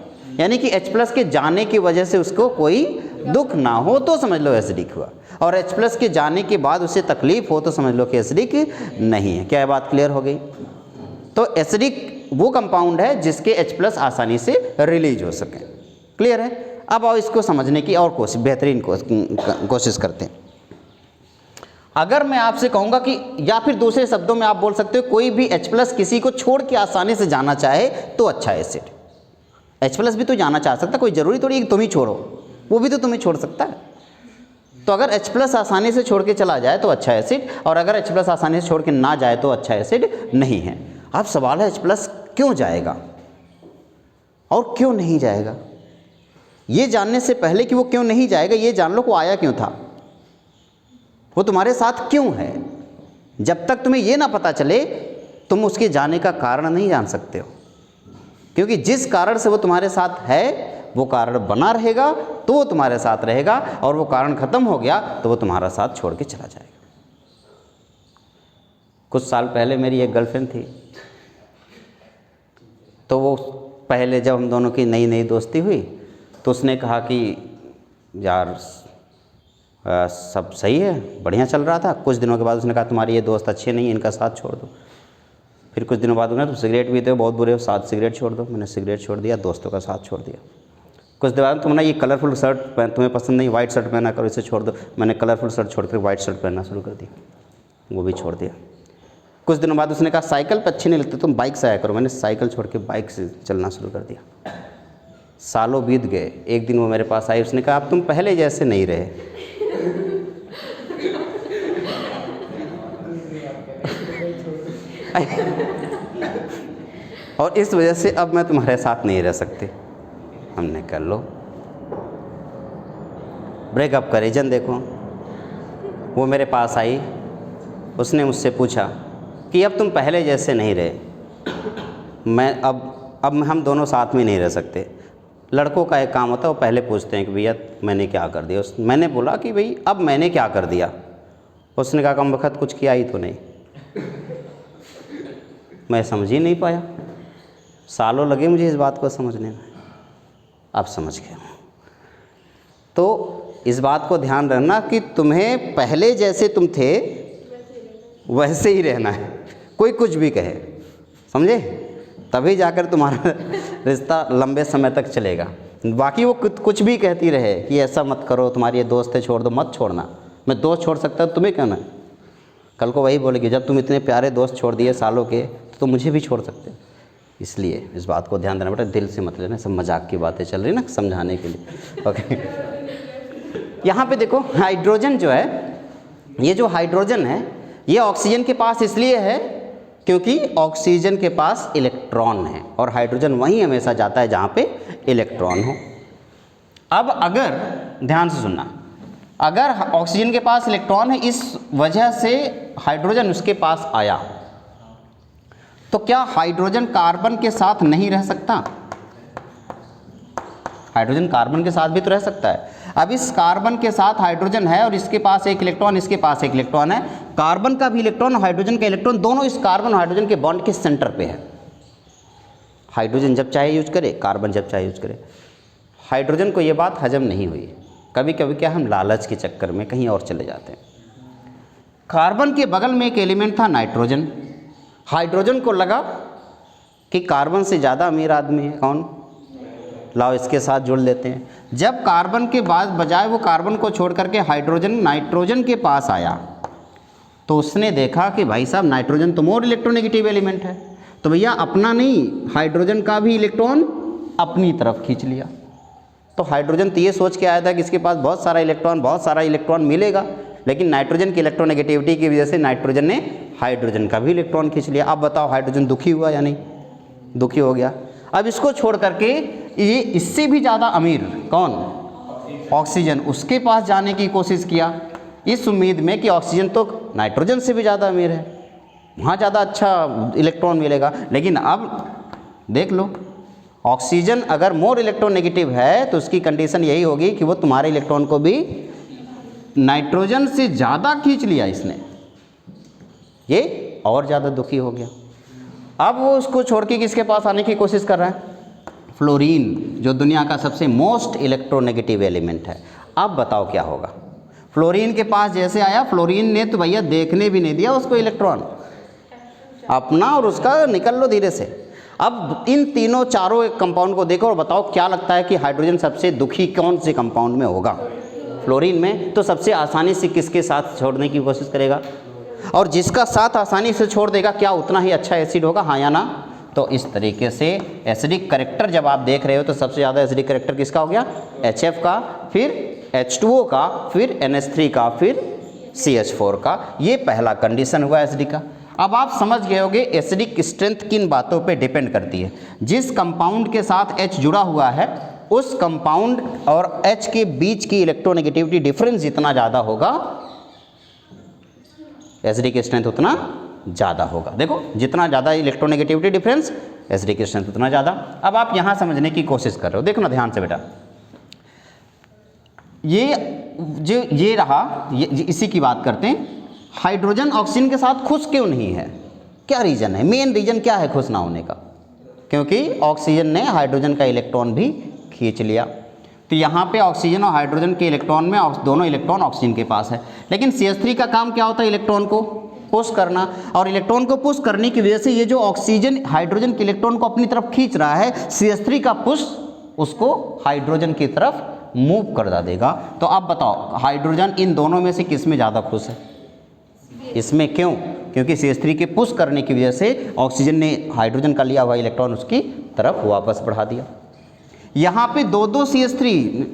S1: यानी कि H+ के जाने की वजह से उसको कोई दुख ना हो तो समझ लो एसिडिक हुआ, और H+ के जाने के बाद उसे तकलीफ हो तो समझ लो कि एसिडिक नहीं है। क्या ये बात क्लियर हो गई? तो एसिडिक वो कंपाउंड है जिसके H+ आसानी से रिलीज हो सके। क्लियर है? अब आओ इसको समझने की और बेहतरीन कोशिश करते हैं। अगर मैं आपसे कहूँगा कि, या फिर दूसरे शब्दों में आप बोल सकते हो, कोई भी H+ किसी को छोड़ के आसानी से जाना चाहे तो अच्छा एसिड। H+ भी तो जाना चाह सकता, कोई ज़रूरी थोड़ी कि तुम ही छोड़ो, वो भी तो तुम्हें छोड़ सकता है। तो अगर H+ आसानी से छोड़ के चला जाए तो अच्छा एसिड, और अगर H+ आसानी से छोड़ के ना जाए तो अच्छा एसिड नहीं है। अब सवाल है H+ क्यों जाएगा और क्यों नहीं जाएगा? ये जानने से पहले कि वो क्यों नहीं जाएगा, ये जान लो वो आया क्यों था, वो तुम्हारे साथ क्यों है। जब तक तुम्हें ये ना पता चले तुम उसके जाने का कारण नहीं जान सकते हो, क्योंकि जिस कारण से वो तुम्हारे साथ है वो कारण बना रहेगा तो वो तुम्हारे साथ रहेगा, और वो कारण ख़त्म हो गया तो वो तुम्हारा साथ छोड़ के चला जाएगा। कुछ साल पहले मेरी एक गर्लफ्रेंड थी, तो वो पहले जब हम दोनों की नई नई दोस्ती हुई तो उसने कहा कि यार सब सही है, बढ़िया चल रहा था। कुछ दिनों के बाद उसने कहा तुम्हारे ये दोस्त अच्छे नहीं हैं, इनका साथ छोड़ दो। फिर कुछ दिनों बाद उन्होंने तुम सिगरेट पीते हो, बहुत बुरे हो, साथ सिगरेट छोड़ दो। मैंने सिगरेट छोड़ दिया, दोस्तों का साथ छोड़ दिया। कुछ दिन बाद तुमने ये कलरफुल शर्ट तुम्हें पसंद नहीं, वाइट शर्ट पहना करो, इसे छोड़ दो। मैंने कलरफुल शर्ट छोड़कर वाइट शर्ट पहनना शुरू कर दिया, वो भी छोड़ दिया। कुछ दिनों बाद उसने कहा साइकिल पर अच्छी नहीं लगती, तुम बाइक से आया करो। मैंने साइकिल छोड़ के बाइक से चलना शुरू कर दिया। सालों बीत गए, एक दिन वो मेरे पास आई, उसने कहा अब तुम पहले जैसे नहीं रहे। और इस वजह से अब मैं तुम्हारे साथ नहीं रह सकती। हमने कर लो ब्रेकअप का रीजन देखो। वो मेरे पास आई, उसने मुझसे पूछा कि अब तुम पहले जैसे नहीं रहे, मैं अब हम दोनों साथ में नहीं रह सकते। लड़कों का एक काम होता है, वो पहले पूछते हैं कि भैया मैंने क्या कर दिया। मैंने बोला कि भाई अब मैंने क्या कर दिया। उसने कहा कम वक्त कुछ किया ही तो नहीं। मैं समझ ही नहीं पाया। सालों लगे मुझे इस बात को समझने में, अब समझ गया। तो इस बात को ध्यान रखना कि तुम्हें पहले जैसे तुम थे वैसे ही रहना है, कोई कुछ भी कहे, समझे, तभी जाकर तुम्हारा रिश्ता लंबे समय तक चलेगा। बाकी वो कुछ भी कहती रहे कि ऐसा मत करो, तुम्हारी ये दोस्त है छोड़ दो, मत छोड़ना। मैं दोस्त छोड़ सकता हूँ, तुम्हें कहना है, कल को वही बोलेगी जब तुम इतने प्यारे दोस्त छोड़ दिए सालों के तो मुझे भी छोड़ सकते। इसलिए इस बात को ध्यान देना बेटा, दिल से मत लेना, सब मजाक की बातें चल रही ना समझाने के लिए। ओके, यहाँ पे देखो हाइड्रोजन जो है, ये जो हाइड्रोजन है ये ऑक्सीजन के पास इसलिए है क्योंकि ऑक्सीजन के पास इलेक्ट्रॉन है और हाइड्रोजन वहीं हमेशा जाता है जहाँ पे इलेक्ट्रॉन हो। अब अगर ध्यान से सुनना, अगर ऑक्सीजन के पास इलेक्ट्रॉन है इस वजह से हाइड्रोजन उसके पास आया, तो क्या हाइड्रोजन कार्बन के साथ नहीं रह सकता? हाइड्रोजन कार्बन के साथ भी तो रह सकता है। अब इस कार्बन के साथ हाइड्रोजन है और इसके पास एक इलेक्ट्रॉन, इसके पास एक इलेक्ट्रॉन है। कार्बन का भी इलेक्ट्रॉन, हाइड्रोजन का इलेक्ट्रॉन दोनों इस कार्बन हाइड्रोजन के बॉन्ड के सेंटर पे है। हाइड्रोजन जब चाहे यूज करे, कार्बन जब चाहे यूज करे। हाइड्रोजन को ये बात हजम नहीं हुई। कभी कभी क्या हम लालच के चक्कर में कहीं और चले जाते हैं। कार्बन के बगल में एक एलिमेंट था नाइट्रोजन। हाइड्रोजन को लगा कि कार्बन से ज़्यादा अमीर आदमी है कौन, लाओ इसके साथ जुड़ लेते हैं। जब कार्बन के बाद बजाय वो कार्बन को छोड़ करके हाइड्रोजन नाइट्रोजन के पास आया तो उसने देखा कि भाई साहब नाइट्रोजन तो मोर इलेक्ट्रोनेगेटिव एलिमेंट है, तो भैया अपना नहीं हाइड्रोजन का भी इलेक्ट्रॉन अपनी तरफ खींच लिया। तो हाइड्रोजन तो ये सोच के आया था कि इसके पास बहुत सारा इलेक्ट्रॉन मिलेगा, लेकिन नाइट्रोजन की इलेक्ट्रोनेगेटिविटी की वजह से नाइट्रोजन ने हाइड्रोजन का भी इलेक्ट्रॉन खींच लिया। अब बताओ हाइड्रोजन दुखी हुआ या नहीं? दुखी हो गया। अब इसको छोड़ करके ये इससे भी ज़्यादा अमीर कौन, ऑक्सीजन, उसके पास जाने की कोशिश किया इस उम्मीद में कि ऑक्सीजन तो नाइट्रोजन से भी ज़्यादा अमीर है, वहाँ ज़्यादा अच्छा इलेक्ट्रॉन मिलेगा। लेकिन अब देख लो, ऑक्सीजन अगर मोर इलेक्ट्रोनेगेटिव है तो उसकी कंडीशन यही होगी कि वो तुम्हारे इलेक्ट्रॉन को भी नाइट्रोजन से ज़्यादा खींच लिया इसने, ये और ज़्यादा दुखी हो गया। अब वो उसको छोड़ के किसके पास आने की कोशिश कर रहा है? फ्लोरीन, जो दुनिया का सबसे मोस्ट इलेक्ट्रोनेगेटिव एलिमेंट है। अब बताओ क्या होगा? फ्लोरीन के पास जैसे आया, फ्लोरीन ने तो भैया देखने भी नहीं दिया उसको इलेक्ट्रॉन अपना और उसका, निकल लो धीरे से। अब इन तीनों चारों एक कंपाउंड को देखो और बताओ क्या लगता है कि हाइड्रोजन सबसे दुखी कौन से कंपाउंड में होगा? फ्लोरीन में। तो सबसे आसानी से किसके साथ छोड़ने की कोशिश करेगा? और जिसका साथ आसानी से छोड़ देगा क्या उतना ही अच्छा एसिड होगा, हाँ या ना? तो इस तरीके से एसिडिक करेक्टर जब आप देख रहे हो तो सबसे ज़्यादा एसिडिक करेक्टर किसका हो गया? HF का, फिर H2O का, फिर NH3 का, फिर CH4 का। ये पहला कंडीशन हुआ एसिडिक का। अब आप समझ गए होंगे एसिडिक स्ट्रेंथ किन बातों पे डिपेंड करती है। जिस कंपाउंड के साथ H जुड़ा हुआ है उस कंपाउंड और H के बीच की इलेक्ट्रोनेगेटिविटी डिफरेंस जितना ज़्यादा होगा एसिडिक स्ट्रेंथ उतना ज़्यादा होगा। देखो जितना ज़्यादा इलेक्ट्रोनेगेटिविटी डिफरेंस एसिडिक स्ट्रेंथ उतना ज़्यादा। अब आप यहाँ समझने की कोशिश कर रहे हो, देखो ना ध्यान से बेटा, ये रहा, इसी की बात करते हैं। हाइड्रोजन ऑक्सीजन के साथ खुश क्यों नहीं है? क्या रीज़न है? मेन रीज़न क्या है खुश ना होने का? क्योंकि ऑक्सीजन ने हाइड्रोजन का इलेक्ट्रॉन भी खींच लिया। तो यहाँ पे ऑक्सीजन और हाइड्रोजन के इलेक्ट्रॉन में दोनों इलेक्ट्रॉन ऑक्सीजन के पास है, लेकिन CH3 का काम क्या होता है? इलेक्ट्रॉन को पुश करना। और इलेक्ट्रॉन को पुश करने की वजह से ये जो ऑक्सीजन हाइड्रोजन के इलेक्ट्रॉन को अपनी तरफ खींच रहा है, CH3 का पुश उसको हाइड्रोजन की तरफ मूव कर देगा। तो अब बताओ हाइड्रोजन इन दोनों में से किस में ज़्यादा खुश है? इसमें। क्यों? क्योंकि CH3 के पुश करने की वजह से ऑक्सीजन ने हाइड्रोजन का लिया हुआ इलेक्ट्रॉन उसकी तरफ वापस बढ़ा दिया। यहाँ पे दो CH3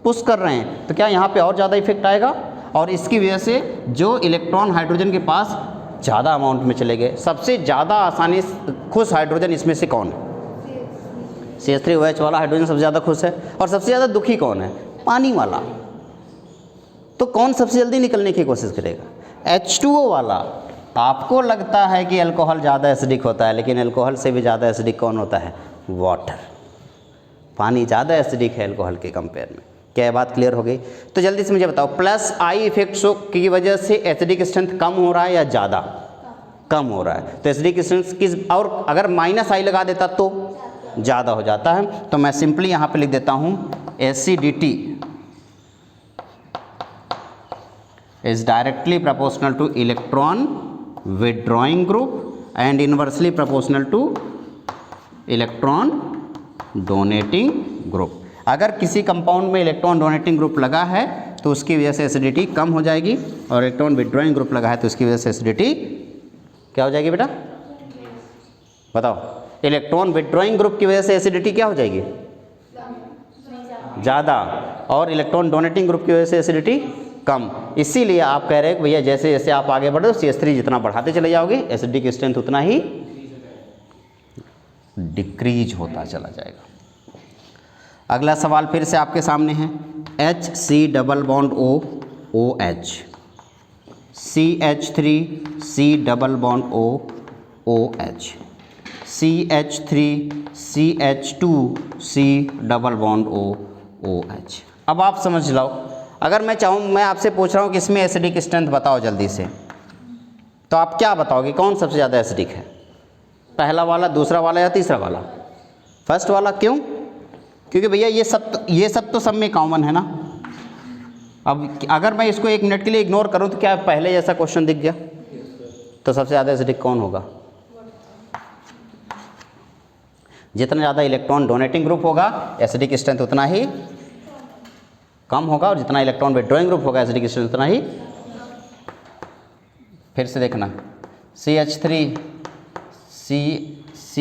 S1: पुश कर रहे हैं तो क्या यहाँ पे और ज़्यादा इफेक्ट आएगा? और इसकी वजह से जो इलेक्ट्रॉन हाइड्रोजन के पास ज़्यादा अमाउंट में चले गए। सबसे ज़्यादा आसानी खुश हाइड्रोजन इसमें से कौन है? CH3OH वाला हाइड्रोजन सबसे ज़्यादा खुश है। और सबसे ज़्यादा दुखी कौन है? पानी वाला। तो कौन सबसे जल्दी निकलने की कोशिश करेगा? H2O वाला। आपको लगता है कि अल्कोहल ज़्यादा एसिडिक होता है, लेकिन अल्कोहल से भी ज़्यादा एसिडिक कौन होता है? वाटर। पानी ज़्यादा एसिडिक है अल्कोहल के कंपेयर में। क्या बात क्लियर हो गई? तो जल्दी से मुझे बताओ, प्लस आई इफेक्ट्स की वजह से एसिडिक स्ट्रेंथ कम हो रहा है या ज़्यादा? कम हो रहा है। तो एसिडिक स्ट्रेंथ किस, और अगर माइनस आई लगा देता तो ज़्यादा हो जाता है। तो मैं सिंपली यहाँ पे लिख देता हूँ acidity is directly proportional to electron withdrawing group and inversely proportional to electron donating group. अगर किसी कंपाउंड में इलेक्ट्रॉन डोनेटिंग ग्रुप लगा है तो उसकी वजह से एसिडिटी कम हो जाएगी, और इलेक्ट्रॉन विड्रॉइंग ग्रुप लगा है तो उसकी वजह से एसिडिटी क्या हो जाएगी बेटा, बताओ। इलेक्ट्रॉन विड्रॉइंग ग्रुप की वजह से एसिडिटी क्या हो जाएगी, ज़्यादा, और इलेक्ट्रॉन डोनेटिंग ग्रुप की वजह से एसिडिटी कम। इसीलिए आप कह रहे हैं कि भैया जैसे जैसे आप आगे बढ़ो CH3 जितना बढ़ाते चले जाओगे एसिडिक स्ट्रेंथ उतना ही डिक्रीज होता चला जाएगा। अगला सवाल फिर से आपके सामने है, HC double bond O OH, CH3 C double bond O OH, CH3 CH2 C double bond O OH। अब आप समझ लो, अगर मैं चाहूँ, मैं आपसे पूछ रहा हूँ कि इसमें एसिडिक स्ट्रेंथ बताओ जल्दी से, तो आप क्या बताओगे कौन सबसे ज़्यादा एसिडिक है, पहला वाला, दूसरा वाला या तीसरा वाला? फर्स्ट वाला। क्यों? क्योंकि भैया ये सब तो सब में कॉमन है ना। अब अगर मैं इसको 1 मिनट के लिए इग्नोर करूं तो क्या पहले जैसा क्वेश्चन दिख गया? तो सबसे ज़्यादा एसिडिक कौन होगा? जितना ज़्यादा इलेक्ट्रॉन डोनेटिंग ग्रुप होगा एसिडिक स्ट्रेंथ उतना ही कम होगा, और जितना इलेक्ट्रॉन विड्रॉइंग ग्रुप होगा एसिडिक स्ट्रेंथ उतना ही। फिर से देखना, CH3 C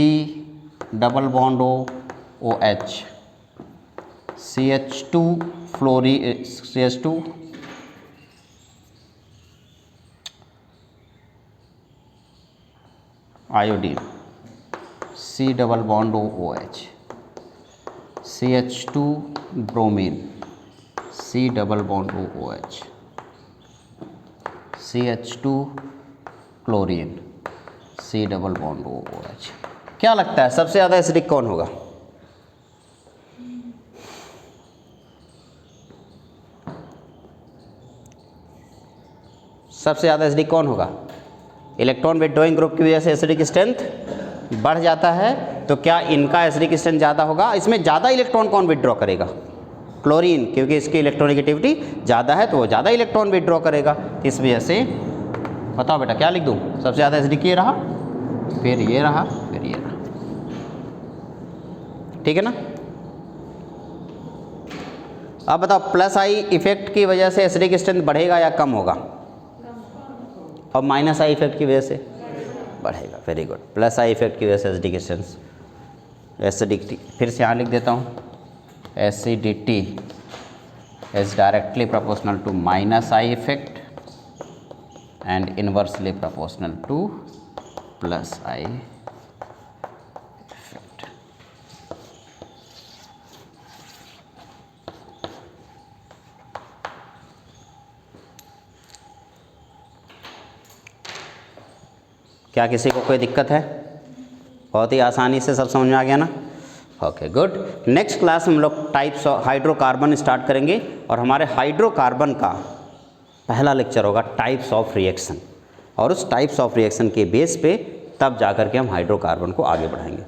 S1: double bond O OH, CH2 CH2 iodine, C double bond O OH, CH2 bromine, C double bond O OH, CH2 chlorine, C double bond O OH। क्या लगता है सबसे ज़्यादा एसिडिक कौन होगा? सबसे ज़्यादा एसिडिक कौन होगा? इलेक्ट्रॉन विड्रॉइंग ग्रुप की वजह से एसिडिक स्ट्रेंथ बढ़ जाता है, तो क्या इनका एसिडिक स्ट्रेंथ ज़्यादा होगा? इसमें ज़्यादा इलेक्ट्रॉन कौन विड्रॉ करेगा? क्लोरीन, क्योंकि इसकी इलेक्ट्रोनेगेटिविटी ज़्यादा है तो वो ज़्यादा इलेक्ट्रॉन विड्रॉ करेगा। इस वजह से बताओ बेटा क्या लिख दूँ? सबसे ज़्यादा एसिडिक ये रहा, फिर ये रहा, फिर ये रहा, ठीक है ना। अब बताओ प्लस आई इफेक्ट की वजह से एसिडिक स्ट्रेंथ बढ़ेगा या कम होगा? और माइनस आई इफेक्ट की वजह से बढ़ेगा। Very good. Plus I effect की वजह से एसिडिक स्ट्रेंथ, एसिडिटी, फिर से यहाँ लिख देता हूँ, acidity is directly proportional to minus I effect and inversely proportional to plus I effect. क्या किसी को कोई दिक्कत है? बहुत ही आसानी से सब समझ में आ गया ना? Okay good. नेक्स्ट क्लास में हम लोग टाइप्स ऑफ हाइड्रोकार्बन स्टार्ट करेंगे, और हमारे हाइड्रोकार्बन का पहला लेक्चर होगा टाइप्स ऑफ रिएक्शन, और उस टाइप्स ऑफ रिएक्शन के बेस पे तब जा कर के हम हाइड्रोकार्बन को आगे बढ़ाएंगे।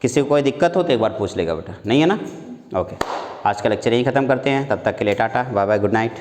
S1: किसी को कोई दिक्कत हो तो एक बार पूछ लेगा बेटा, नहीं है ना? ओके, आज का लेक्चर यही ख़त्म करते हैं। तब तक के लिए tata, bye bye, good night.